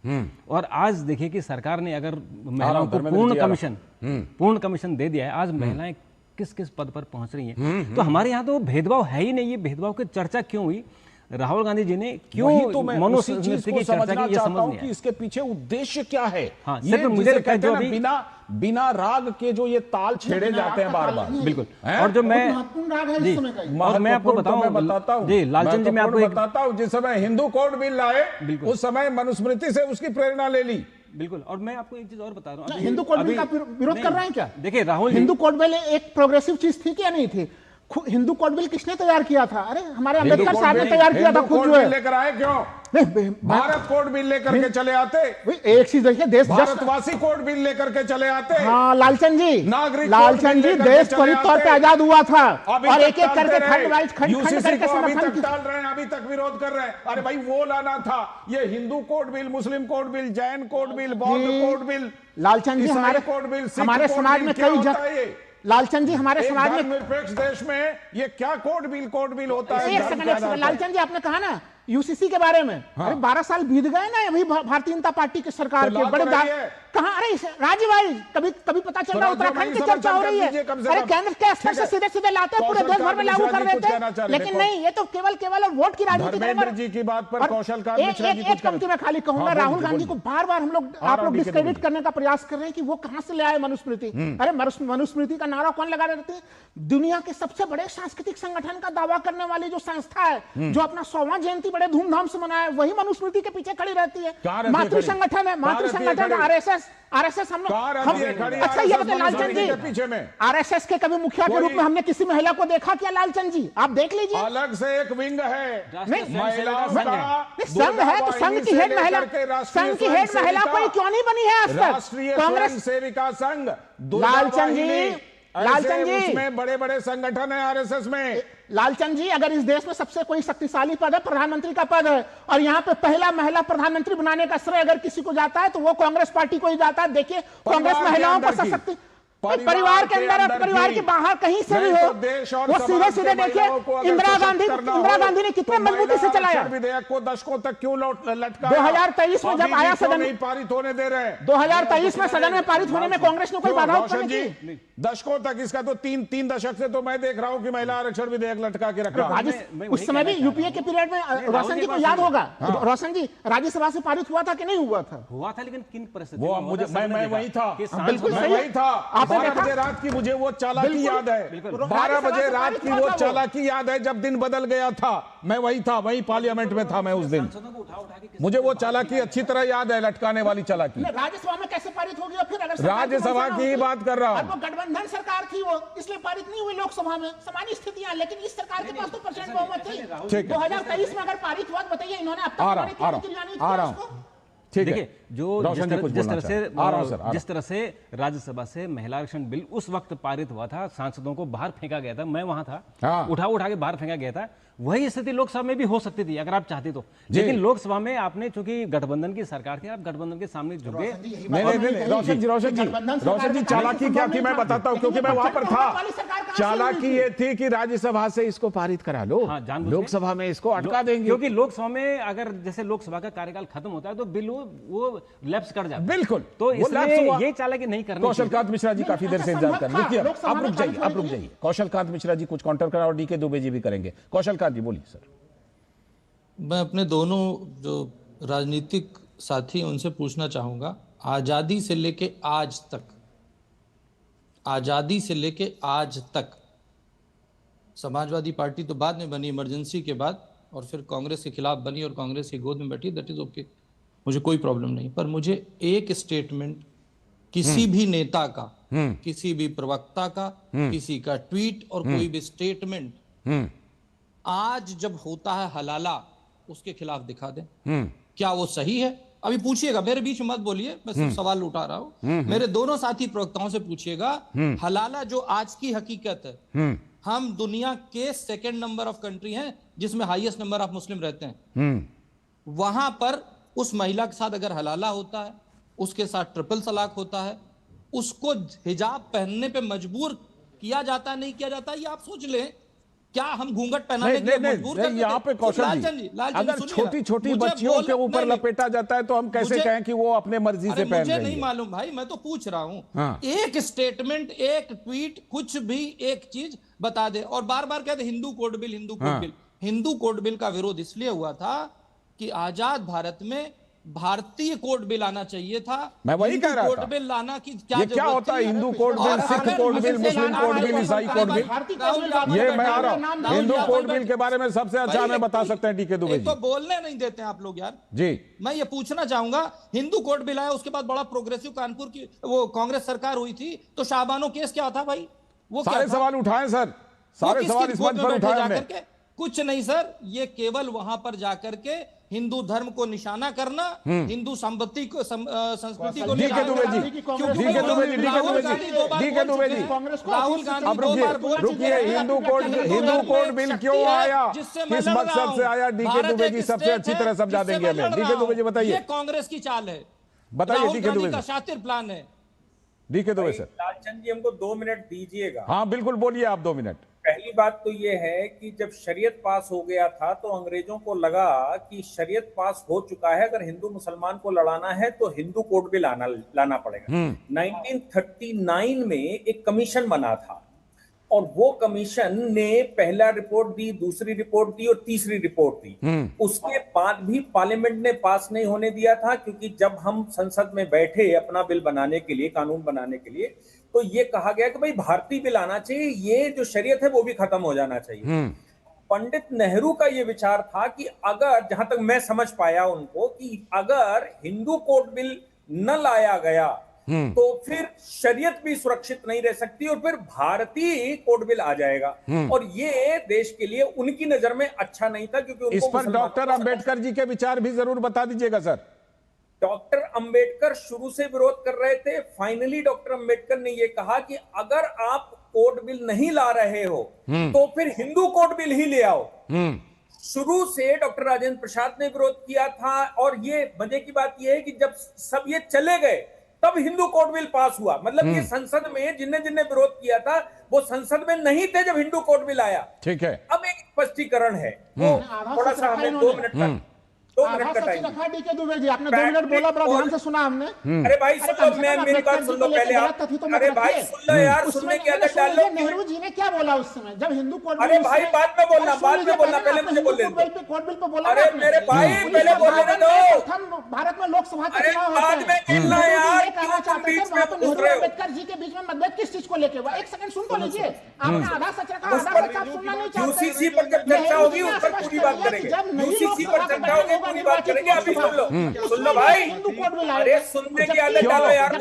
[SPEAKER 20] और आज देखिए कि सरकार ने अगर महिलाओं को पूर्ण कमीशन दे दिया है, आज महिलाएं किस किस पद पर पहुंच रही हैं। तो हमारे यहाँ तो भेदभाव है ही नहीं। ये भेदभाव की चर्चा क्यों हुई, राहुल गांधी जी ने क्यों मनुस्मृति की चर्चा की, ये समझ नहीं आया।
[SPEAKER 1] इसके पीछे उद्देश्य क्या है।
[SPEAKER 20] हाँ, सिर्फ मुझे लगता है जो अभी
[SPEAKER 1] बिना राग के जो ये ताल छेड़े जाते हैं बार बार।
[SPEAKER 20] बिल्कुल। और जो मैं आपको
[SPEAKER 1] बताता हूँ
[SPEAKER 20] जी, लालचंद जी, मैं आपको
[SPEAKER 1] बताता हूँ, जिस समय हिंदू कोड बिल लाए उस समय मनुस्मृति से उसकी प्रेरणा ले ली।
[SPEAKER 20] बिल्कुल। और मैं आपको एक चीज और बता रहा हूँ,
[SPEAKER 8] हिंदू कोड बिल का विरोध कर रहे हैं क्या?
[SPEAKER 20] देखिए राहुल,
[SPEAKER 8] हिंदू कोड बिल एक प्रोग्रेसिव चीज थी क्या नहीं थी? हिंदू कोड बिल किसने तैयार किया था? अरे हमारे अम्बेडकर साहब ने तैयार किया था खुद, जो है
[SPEAKER 1] लेकर आए क्यों? भारत कोड बिल लेकर के चले आते।
[SPEAKER 8] एक चीज देखिए, देश
[SPEAKER 1] भारतवासी कोड बिल लेकर के चले आते।
[SPEAKER 8] हाँ लालचंद जी,
[SPEAKER 1] नागरिक
[SPEAKER 8] लालचंद जी, देश त्वरित तौर पे आजाद हुआ था और एक एक करके खंड वाइज खंड
[SPEAKER 1] यूसीसी
[SPEAKER 8] करके
[SPEAKER 1] को अभी
[SPEAKER 8] समर्थन
[SPEAKER 1] तक टाल रहे हैं, अभी तक विरोध कर रहे हैं। अरे भाई वो लाना था, ये Hindu code bill, Muslim code bill, Jain code bill, बौद्ध कोड बिल,
[SPEAKER 8] लालचंद जी, हमारे समाज में कई लालचंद जी, हमारे समाज में
[SPEAKER 1] निरपेक्ष देश में ये क्या कोड बिल होता है?
[SPEAKER 8] एक सेकंड, लालचंद जी, आपने कहा ना यूसीसी के बारे में, अरे 12 साल बीत गए ना अभी भारतीय जनता पार्टी की सरकार के बड़े कहां, अरे राज्य वाइज कभी पता चल रहा, उत्तराखंड की चर्चा हो रही है, अरे केंद्र के स्तर से सीधे सीधे लाते हैं, पूरे देश भर में लागू कर देते हैं, लेकिन नहीं, ये तो केवल वोट की राजनीति
[SPEAKER 1] धर्मेंद्र जी की बात पर कौशलकांत मिश्रा जी
[SPEAKER 8] एक पंक्ति में खाली कहूंगा, राहुल गांधी को बार आप लोग डिस्क्रेडिट करने का प्रयास कर रहे हैं कि वो कहां से ले आए मनुस्मृति। अरे मनुस्मृति का नारा कौन लगा रहती है? दुनिया के सबसे बड़े सांस्कृतिक संगठन का दावा करने वाली जो संस्था है, जो अपना 100वां जयंती बड़े धूमधाम से मनाया, वही मनुस्मृति के पीछे खड़ी रहती है। मातृ संगठन है, मातृ संगठन आरएसएस हम अच्छा ये बताइए लालचंद जी, आरएसएस के कभी मुखिया के रूप में हमने किसी महिला को देखा क्या? लालचंद जी आप देख लीजिए,
[SPEAKER 1] अलग से एक विंग है,
[SPEAKER 8] संघ है तो संघ की हेड महिला कोई क्यों नहीं बनी है आज तक?
[SPEAKER 1] राष्ट्रीय कांग्रेस सेविका संघ,
[SPEAKER 8] लालचंद जी
[SPEAKER 1] उसमें बड़े बड़े संगठन है आरएसएस में।
[SPEAKER 8] लालचंद जी, अगर इस देश में सबसे कोई शक्तिशाली पद है, प्रधानमंत्री का पद है, और यहाँ पे पहला महिला प्रधानमंत्री बनाने का श्रेय अगर किसी को जाता है तो वो कांग्रेस पार्टी को ही जाता है। देखिए कांग्रेस महिलाओं को सशक्त परिवार के अंदर और परिवार के बाहर कहीं से भी हो, वो सीधे सीधे देखिए इंदिरा गांधी ने कितने मजबूती से चलाया
[SPEAKER 1] विधेयक को दशकों तक क्यों लटका।
[SPEAKER 8] 2023 में जब आया सदन में
[SPEAKER 1] पारित होने दे रहे हैं,
[SPEAKER 8] 2023 में सदन में पारित होने में कांग्रेस ने कोई बाधा उत्पन्न की?
[SPEAKER 1] दशकों तक, इसका तो तीन दशक से तो मैं देख रहा हूं कि महिला आरक्षण विधेयक लटका के रखा।
[SPEAKER 8] उस समय भी यूपीए के पीरियड में रोशन जी को याद होगा, रोशन जी राज्यसभा से पारित हुआ था कि नहीं हुआ था?
[SPEAKER 20] हुआ था, लेकिन किन परिस्थितियों में?
[SPEAKER 1] मैं वही था,
[SPEAKER 8] बिल्कुल सही
[SPEAKER 1] था। 12 बजे रात की मुझे वो चालाकी याद है, 12 बजे रात की वो चालाकी याद है जब दिन बदल गया था। मैं वही था, वही पार्लियामेंट में था मैं उस दिन, मुझे वो चालाकी अच्छी तरह याद है, लटकाने वाली चालाकी।
[SPEAKER 8] राज्यसभा में कैसे पारित होगी? फिर अगर
[SPEAKER 1] राज्यसभा की ही बात कर रहा हूं,
[SPEAKER 8] गठबंधन सरकार थी वो, इसलिए पारित नहीं हुई लोकसभा में, सामान्य स्थितियां, लेकिन इस सरकार के पास तो % बहुमत थी। 2023 में अगर पारित हुआ, बताइए इन्होंने अब तक
[SPEAKER 20] देखिए जिस तरह से राज्यसभा से महिला आरक्षण बिल उस वक्त पारित हुआ था, सांसदों को बाहर फेंका गया था, मैं वहां था, उठा के बाहर फेंका गया था, वही स्थिति लोकसभा में भी हो सकती थी अगर आप चाहते तो। लेकिन लोकसभा में आपने, चूंकि गठबंधन की सरकार थी, आप गठबंधन के सामने झुके।
[SPEAKER 1] रोशन जी चालाकी क्या की मैं बताता हूं, क्योंकि मैं वहां पर था। चालाकी ये थी कि राज्यसभा से इसको पारित करा लो, लोकसभा में इसको अटका देंगे,
[SPEAKER 20] क्योंकि लोकसभा में अगर जैसे लोकसभा का कार्यकाल खत्म होता है तो बिल वो लैप्स कर जाता है।
[SPEAKER 1] बिल्कुल,
[SPEAKER 20] तो इसलिए ये चालाकी नहीं करनी।
[SPEAKER 1] कौशलकांत मिश्रा जी काफी देर से इंतजार कर रहे हैं, आप रुक जाइए। कौशलकांत मिश्रा जी कुछ काउंटर करा और डीके दुबे जी भी करेंगे। कौशलकांत जी बोलिए सर।
[SPEAKER 9] मैं अपने दोनों जो राजनीतिक साथी हैं उनसे पूछना चाहूंगा, आजादी से लेके आज तक समाजवादी पार्टी तो बाद में बनी, इमरजेंसी के बाद, और फिर कांग्रेस के खिलाफ बनी और कांग्रेस की गोद में बैठी, दैट इज ओके, मुझे कोई प्रॉब्लम नहीं। पर मुझे एक स्टेटमेंट किसी भी नेता का, किसी भी प्रवक्ता का, किसी का ट्वीट और कोई भी स्टेटमेंट आज जब होता है हलाला उसके खिलाफ दिखा दें। क्या वो सही है? अभी पूछिएगा, मेरे बीच मत बोलिए, मैं सिर्फ सवाल उठा रहा हूं। मेरे दोनों साथी प्रवक्ताओं से पूछिएगा, हलाला जो आज की हकीकत है, हम दुनिया के 2nd नंबर ऑफ कंट्री हैं जिसमें हाईएस्ट नंबर ऑफ मुस्लिम रहते हैं, वहां पर उस महिला के साथ अगर हलाला होता है, उसके साथ ट्रिपल तलाक होता है, उसको हिजाब पहनने पे मजबूर किया जाता है, नहीं किया जाता, ये आप सोच लें। क्या हम घूंघट पहनाने के लिए मजबूर करते हैं?
[SPEAKER 1] यहाँ पे कौशल जी, अगर छोटी बच्चियों के ऊपर लपेटा जाता है तो हम कैसे कहें कि वो अपने मर्जी से पहन रही है?
[SPEAKER 9] मुझे नहीं मालूम भाई, मैं तो पूछ रहा हूँ। एक स्टेटमेंट, एक ट्वीट, कुछ भी एक चीज बता दे। और बार बार कहते Hindu code bill, Hindu code bill. Hindu code bill का विरोध इसलिए हुआ था कि आजाद भारत में भारतीय कोड बिल आना चाहिए था।
[SPEAKER 1] मैं वही कह रहा था,
[SPEAKER 9] कोड बिल लाना की
[SPEAKER 1] क्या होता है? Hindu code bill, Sikh code bill, Muslim code bill, ईसाई कोड बिल, ये मैं आ रहा हूं। हिंदू कोड बिल के बारे में सबसे अच्छा हमें बता सकते हैं डीके दुबे जी।
[SPEAKER 9] तो बोलने नहीं देते आप लोग यार
[SPEAKER 1] जी।
[SPEAKER 9] मैं ये पूछना चाहूंगा, हिंदू कोड बिल आया, उसके बाद बड़ा प्रोग्रेसिव कानपुर की वो कांग्रेस सरकार हुई थी, तो शाहबानो केस क्या था भाई? वो
[SPEAKER 1] सारे सवाल उठाएं सर, सारे सवाल इस मंच पर उठाए हमने।
[SPEAKER 9] कुछ नहीं सर, ये केवल वहां पर जाकर के हिंदू धर्म को निशाना करना, हिंदू संपत्ति को संस्कृति को
[SPEAKER 1] डी के दुबे जी,
[SPEAKER 9] राहुल गांधी
[SPEAKER 1] अब रुकिए, हिंदू कोड बिल क्यों आया, किस मकसद से आया, डी के दुबे जी सबसे अच्छी तरह समझा देंगे हमें। डी के दुबे जी बताइए।
[SPEAKER 9] ये कांग्रेस की चाल है,
[SPEAKER 1] बताइए डी के दुबे
[SPEAKER 9] का शातिर प्लान है।
[SPEAKER 1] डी के दुबे सर।
[SPEAKER 7] लालचंद जी हमको 2 मिनट दीजिएगा।
[SPEAKER 1] हाँ बिल्कुल, बोलिए आप 2 मिनट।
[SPEAKER 7] पहली बात तो ये है कि जब शरीयत पास हो गया था तो अंग्रेजों को लगा कि शरीयत पास हो चुका है, अगर हिंदू मुसलमान को लड़ाना है तो हिंदू कोड बिल लाना पड़ेगा। 1939 में एक कमीशन बना था और वो कमीशन ने पहला रिपोर्ट दी, दूसरी रिपोर्ट दी और तीसरी रिपोर्ट दी। उसके बाद भी पार्लियामेंट ने पास नहीं होने दिया था, क्योंकि जब हम संसद में बैठे अपना बिल बनाने के लिए, कानून बनाने के लिए, तो ये कहा गया कि भाई भारतीय बिल आना चाहिए, ये जो शरीयत है वो भी खत्म हो जाना चाहिए। पंडित नेहरू का ये विचार था कि अगर, जहां तक मैं समझ पाया उनको, कि अगर हिंदू कोड बिल न लाया गया तो फिर शरीयत भी सुरक्षित नहीं रह सकती और फिर भारतीय कोड बिल आ जाएगा। और ये देश के लिए उनकी नजर में अच्छा नहीं था, क्योंकि
[SPEAKER 1] इस पर डॉक्टर अंबेडकर जी के विचार भी जरूर बता दीजिएगा सर।
[SPEAKER 7] डॉक्टर अंबेडकर शुरू से विरोध कर रहे थे। फाइनली डॉक्टर अंबेडकर ने यह कहा कि अगर आप कोड बिल नहीं ला रहे हो तो फिर हिंदू कोड बिल ही ले आओ। शुरू से डॉक्टर राजेंद्र प्रसाद ने विरोध किया था, और ये मजे की बात यह है कि जब सब ये चले गए तब हिंदू कोड बिल पास हुआ। मतलब ये संसद में जिन्ने विरोध किया था वो संसद में नहीं थे जब हिंदू कोड बिल आया।
[SPEAKER 1] ठीक है,
[SPEAKER 7] अब एक स्पष्टीकरण है, थोड़ा सा हमें 2 मिनट का टाइम।
[SPEAKER 8] डीके दुबे जी, आपने 2 मिनट बोला, बड़ा ध्यान से सुना हमने।
[SPEAKER 7] अरे भाई सुन लो, मैं मेरी बात सुन लो पहले आप। अरे भाई सुन लो यार, सुनने की आदत डाल लो।
[SPEAKER 8] नेहरू जी ने क्या बोला उस समय जब हिंदू कोड?
[SPEAKER 7] अरे भाई बाद में बोलना, पहले मुझे बोलने दो।
[SPEAKER 8] कोड बिल पे बोला।
[SPEAKER 7] अरे मेरे भाई पहले बोलने दो।
[SPEAKER 8] भारत में लोकसभा का चुनाव होता है,
[SPEAKER 7] बाद में बोलना यार,
[SPEAKER 8] कहना चाहते थे वहां पर नेहरू अम्बेडकर जी के बीच में मतभेद किस चीज को लेके हुआ? एक सेकंड सुन तो लीजिए, आपने आधा सच रखा, आधा सच आप सुनना नहीं चाहते।
[SPEAKER 7] यूसीसी पर जब चर्चा होगी उस पर पूरी बात करेंगे। यूसीसी पर चर्चा होगी, पूरी बात करेंगे। सुन लो भाई, अरे सुनने की आदत डालो यार।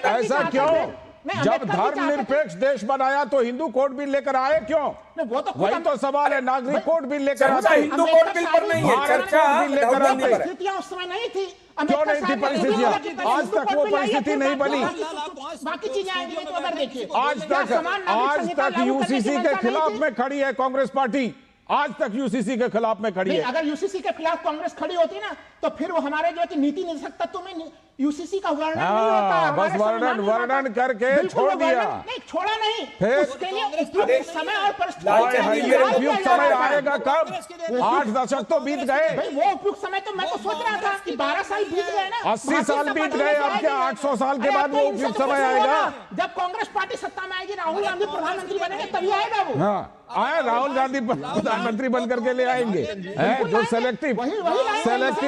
[SPEAKER 1] ऐसा क्यों? जब धर्मनिरपेक्ष देश बनाया तो हिंदू कोड बिल लेकर आए क्यों? वही तो सवाल है। नागरिक कोड बिल लेकर आते,
[SPEAKER 7] हिंदू कोड बिल पर नहीं है चर्चा,
[SPEAKER 1] बिल लेकर आते।
[SPEAKER 8] परिस्थितियां उस समय नहीं थी,
[SPEAKER 1] क्यों नहीं थी परिस्थितियां? आज तक वो परिस्थिति नहीं बनी।
[SPEAKER 8] बाकी चीजें आएंगी तो अगर देखिए,
[SPEAKER 1] आज तक यूसीसी के खिलाफ में खड़ी है कांग्रेस पार्टी, आज तक यूसीसी के खिलाफ में खड़ी है।
[SPEAKER 8] अगर यूसीसी के खिलाफ कांग्रेस खड़ी होती ना तो फिर वो हमारे जो है कि नीति निदेशक तत्व में यूसीसी का वर्णन नहीं होता।
[SPEAKER 1] बस वर्णन करके छोड़ दिया।
[SPEAKER 8] नहीं छोड़ा नहीं,
[SPEAKER 1] फिर
[SPEAKER 8] उसके लिए उपयुक्त समय और परिस्थिति।
[SPEAKER 1] उपयुक्त समय आएगा कब? 8 दशक तो बीत गए।
[SPEAKER 8] वो उपयुक्त समय तो मैं तो सोच रहा था कि 12 साल बीत गए ना,
[SPEAKER 1] 80 साल बीत गए, अब क्या 800 साल के बाद वो उपयुक्त समय आएगा?
[SPEAKER 8] जब कांग्रेस पार्टी सत्ता में आएगी, राहुल गांधी प्रधानमंत्री बनेंगे तभी आएगा वो।
[SPEAKER 1] हाँ आए, राहुल गांधी प्रधानमंत्री बन करके ले आएंगे, जो सेलेक्टिव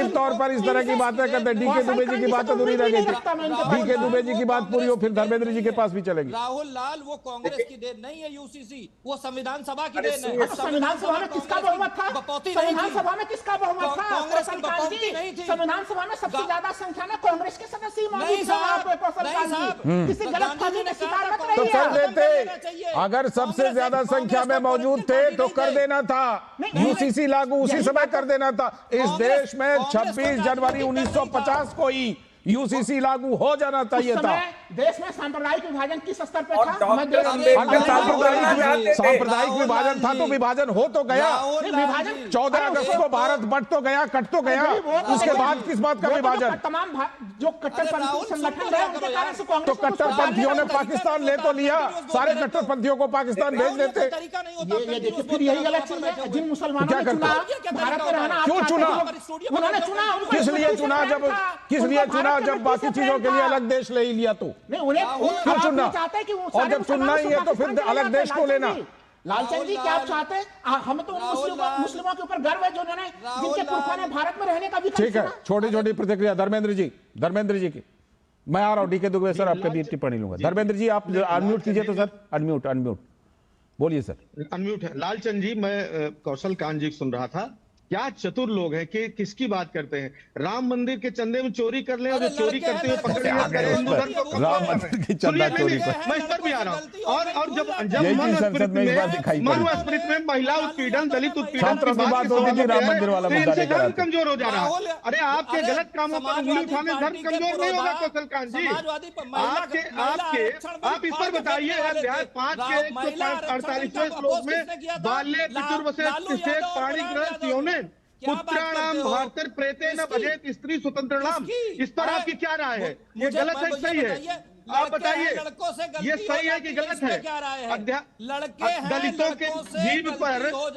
[SPEAKER 1] तौर पर इस तरह की बातें करते हैं। डीके दुबे जी की बात अधूरी रह गई थी। डीके दुबे जी की बात पूरी हो फिर धर्मेंद्र जी के पास भी चलेगी।
[SPEAKER 9] राहुल लाल, वो कांग्रेस की देन नहीं है यूसीसी, वो संविधान सभा की देन है।
[SPEAKER 8] संविधान सभा में किसका बहुमत था? संविधान सभा में किसका बहुमत था?
[SPEAKER 9] कांग्रेस की बपौती नहीं थी।
[SPEAKER 8] संविधान सभा में सबसे ज्यादा संख्या में कांग्रेस के सदस्य मौजूद थे। किसी गलतफहमी का शिकार मत
[SPEAKER 1] तो
[SPEAKER 8] रहिए।
[SPEAKER 1] कर देते, अगर सबसे ज्यादा संख्या में मौजूद थे तो कर देना था। यूसीसी लागू उसी समय कर देना था। इस देश में 26 जनवरी 1950 को ही यूसीसी लागू हो जाना चाहिए था।
[SPEAKER 8] देश में सांप्रदायिक विभाजन किस स्तर पे था?
[SPEAKER 1] सांप्रदायिक विभाजन था तो विभाजन हो तो गया। 14 अगस्त को भारत बट तो गया, कट तो गया, उसके बाद किस बात का विभाजन?
[SPEAKER 8] तमाम जो कट्टरपंथी संगठन रहे उनके कारण से कांग्रेस,
[SPEAKER 1] तो कट्टरपंथियों ने पाकिस्तान ले तो लिया, सारे कट्टरपंथियों को पाकिस्तान भेज देते।
[SPEAKER 8] ये देखिए फिर यही गलत चीज है। जिन मुसलमानों ने चुना भारत में रहना,
[SPEAKER 1] क्यों चुना?
[SPEAKER 8] उन्होंने चुना,
[SPEAKER 1] किस लिए चुना? किस लिए चुना? जब बाकी चीजों के लिए अलग देश ले ही लिया तो
[SPEAKER 8] नहीं, उन्हें
[SPEAKER 1] क्यों चुनना? और जब चुनना ही है तो फिर अलग देश को लेना।
[SPEAKER 8] लालचंद जी क्या आप चाहते हैं? हम तो मुस्लिमों के ऊपर गर्व है जो उन्होंने, जिनके पुरखों ने भारत में रहने का विकल्प।
[SPEAKER 1] ठीक है, छोटी छोटी प्रतिक्रिया धर्मेंद्र जी की। मैं आ रहा हूं, डीके दुबे सर आपके बीच टिप्पणी लूंगा। धर्मेंद्र जी आप अनम्यूट कीजिए तो सर। अनम्यूट बोलिए सर।
[SPEAKER 19] अनम्यूट है। लालचंद जी, मैं कौशल कांत जी सुन रहा था क्या चतुर लोग हैं कि किसकी बात करते हैं। राम मंदिर के चंदे में चोरी कर लें और जो चोरी करते हुए पकड़े गए
[SPEAKER 1] राम मंदिर की चंदा चोरी पर
[SPEAKER 19] मैं इस पर भी आ रहा हूँ। और जब मनुस्मृति में महिला उत्पीड़न, दलित उत्पीड़न की बात होती थी, राम मंदिर वाला मुद्दा लेकर धर्म कमजोर हो जा रहा है। अरे आपके गलत कामों पर उंगली उठाने धर्म कमजोर नहीं होगा कौशल कांत जी। आप इस पर बताइए अध्याय 5 के 148वें श्लोक में बाल्ये पितुर्वसे पाणिग्रह ने पुत्राणाम भारतर प्रेतेन भजेत स्त्री स्वतंत्रणाम, इस पर आपकी क्या राय है? ये गलत है सही है? आप बताइए ये सही है कि गलत है? दलितों के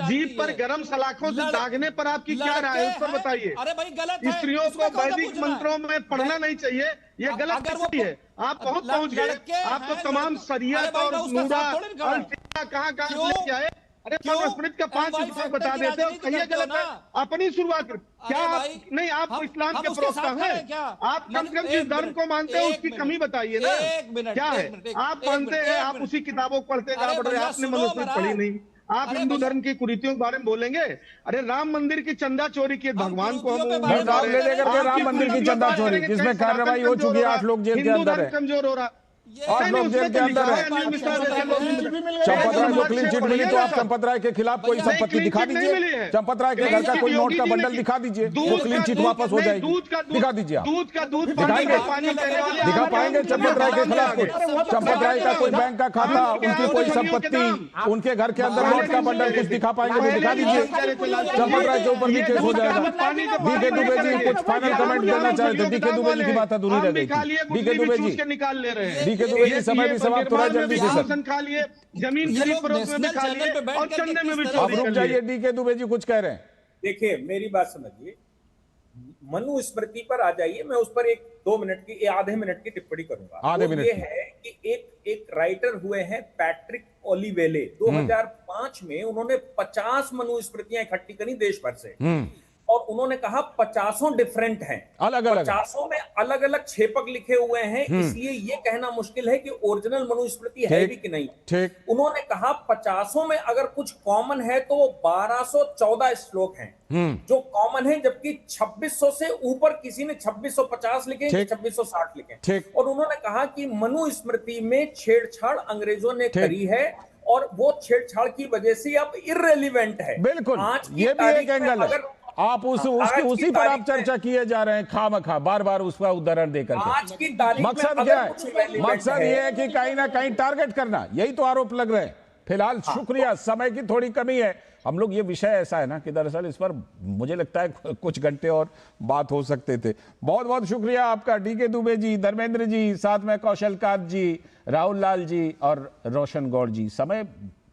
[SPEAKER 19] जीभ पर गरम सलाखों से दागने पर आपकी क्या राय है, उस पर बताइए।
[SPEAKER 9] अरे भाई गलत है,
[SPEAKER 19] स्त्रियों को वैदिक मंत्रों में पढ़ना नहीं चाहिए, ये गलत है है? आप बहुत पहुंच गए, आप तो तमाम शरीयत और नूरा और कहाँ लेके आए। अरे मनुस्मृति का 5 श्लोक बता देते हो, कहिए गलत है, अपनी शुरुआत कर। क्या आप नहीं, आप इस्लाम के प्रवक्ता हैं, आप कम से कम जिस धर्म को मानते हैं उसकी कमी बताइए ना। क्या है आप मानते हैं, आप उसी किताबों को पढ़ते जा रहे हैं, आपने मनुस्मृति पढ़ी नहीं। आप हिंदू धर्म की कुरीतियों के बारे में बोलेंगे। अरे राम मंदिर की चंदा चोरी की भगवान को हम
[SPEAKER 1] ले लेकर के राम मंदिर की चंदा चोरी, जिसमें कार्रवाई हो चुकी है, 8 लोग जेल के अंदर है,
[SPEAKER 19] कमजोर हो रहा।
[SPEAKER 1] 8 लोग जेल के अंदर है। चंपत राय को क्लीन चिट मिली, तो आप चंपत राय के खिलाफ कोई संपत्ति दिखा दीजिए। चंपत राय के घर का कोई नोट का बंडल दिखा दीजिए, वो क्लीन चिट वापस हो जाएगी। दिखा दीजिए आप, दिखा पाएंगे चंपत राय के खिलाफ कुछ? चंपत राय का कोई बैंक का खाता, उनकी कोई संपत्ति, उनके घर के अंदर नोट का बंडल कुछ दिखा पाएंगे तो दिखा दीजिए। चंपत राय के ऊपर भी केस हो जाएगा। डीके दुबे जी कुछ फाइनल कमेंट देना चाहे तो? डीके दुबे जी की बात अधूरी रह गई। डीके दुबे जी
[SPEAKER 19] निकाल ले रहे हैं,
[SPEAKER 1] ये समय भी समाप्त हो रहा है, जल्दी से सर।
[SPEAKER 19] खा लिए, जमीन खरीद फरोख्त में खा लिए और चंदे में भी
[SPEAKER 1] आप रुक जाइए, डीके दुबे जी कुछ कह रहे हैं।
[SPEAKER 7] देखिए मेरी बात समझिए, मनुस्मृति पर आ जाइए, मैं उस पर 1-2 मिनट की आधे मिनट की टिप्पणी करूंगा।
[SPEAKER 1] आधे मिनट
[SPEAKER 7] ये है कि एक राइटर हुए हैं पैट्रिक ओलिवेले, 2005 में उन्होंने 50 मनुस्मृतियां इकट्ठी करी देश भर से, और उन्होंने कहा 50 डिफरेंट हैं,
[SPEAKER 1] अलग अलग
[SPEAKER 7] 50 में अलग अलग छेपक लिखे हुए हैं, इसलिए ये कहना मुश्किल है कि ओरिजिनल मनुस्मृति है भी कि नहीं।
[SPEAKER 1] ठीक।
[SPEAKER 7] उन्होंने कहा 50 में अगर कुछ कॉमन है तो वो 1214 श्लोक हैं जो कॉमन है, जबकि 2600 से ऊपर किसी ने 2650 लिखे, 2660 लिखे। और उन्होंने कहा कि मनुस्मृति में छेड़छाड़ अंग्रेजों ने करी है और वो छेड़छाड़ की वजह से अब इररिलेवेंट है।
[SPEAKER 1] बिल्कुल, ये भी एक एंगल है। आप उसी पर आप चर्चा किए जा रहे हैं खामखा, बार बार उसका उदाहरण देकर के। मकसद क्या है? मकसद ये है कि कहीं ना कहीं टारगेट करना, यही तो आरोप लग रहे हैं। फिलहाल शुक्रिया, समय की थोड़ी कमी है। हम लोग, ये विषय ऐसा है ना कि दरअसल इस पर मुझे लगता है कुछ घंटे और बात हो सकते थे। बहुत बहुत शुक्रिया आपका डीके दुबे जी, धर्मेंद्र जी, साथ में कौशल कांत जी, राहुल लाल जी और रोशन गौड़ जी। समय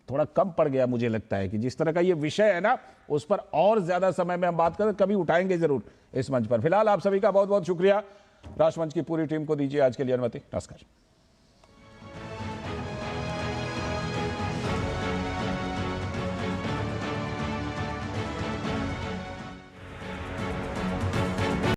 [SPEAKER 1] थोड़ा कम पड़ गया, मुझे लगता है कि जिस तरह का ये विषय है ना, उस पर और ज्यादा समय में हम बात करें, कभी उठाएंगे जरूर इस मंच पर। फिलहाल आप सभी का बहुत बहुत शुक्रिया। राष्ट्रमंच की पूरी टीम को दीजिए आज के लिए अनुमति। नमस्कार।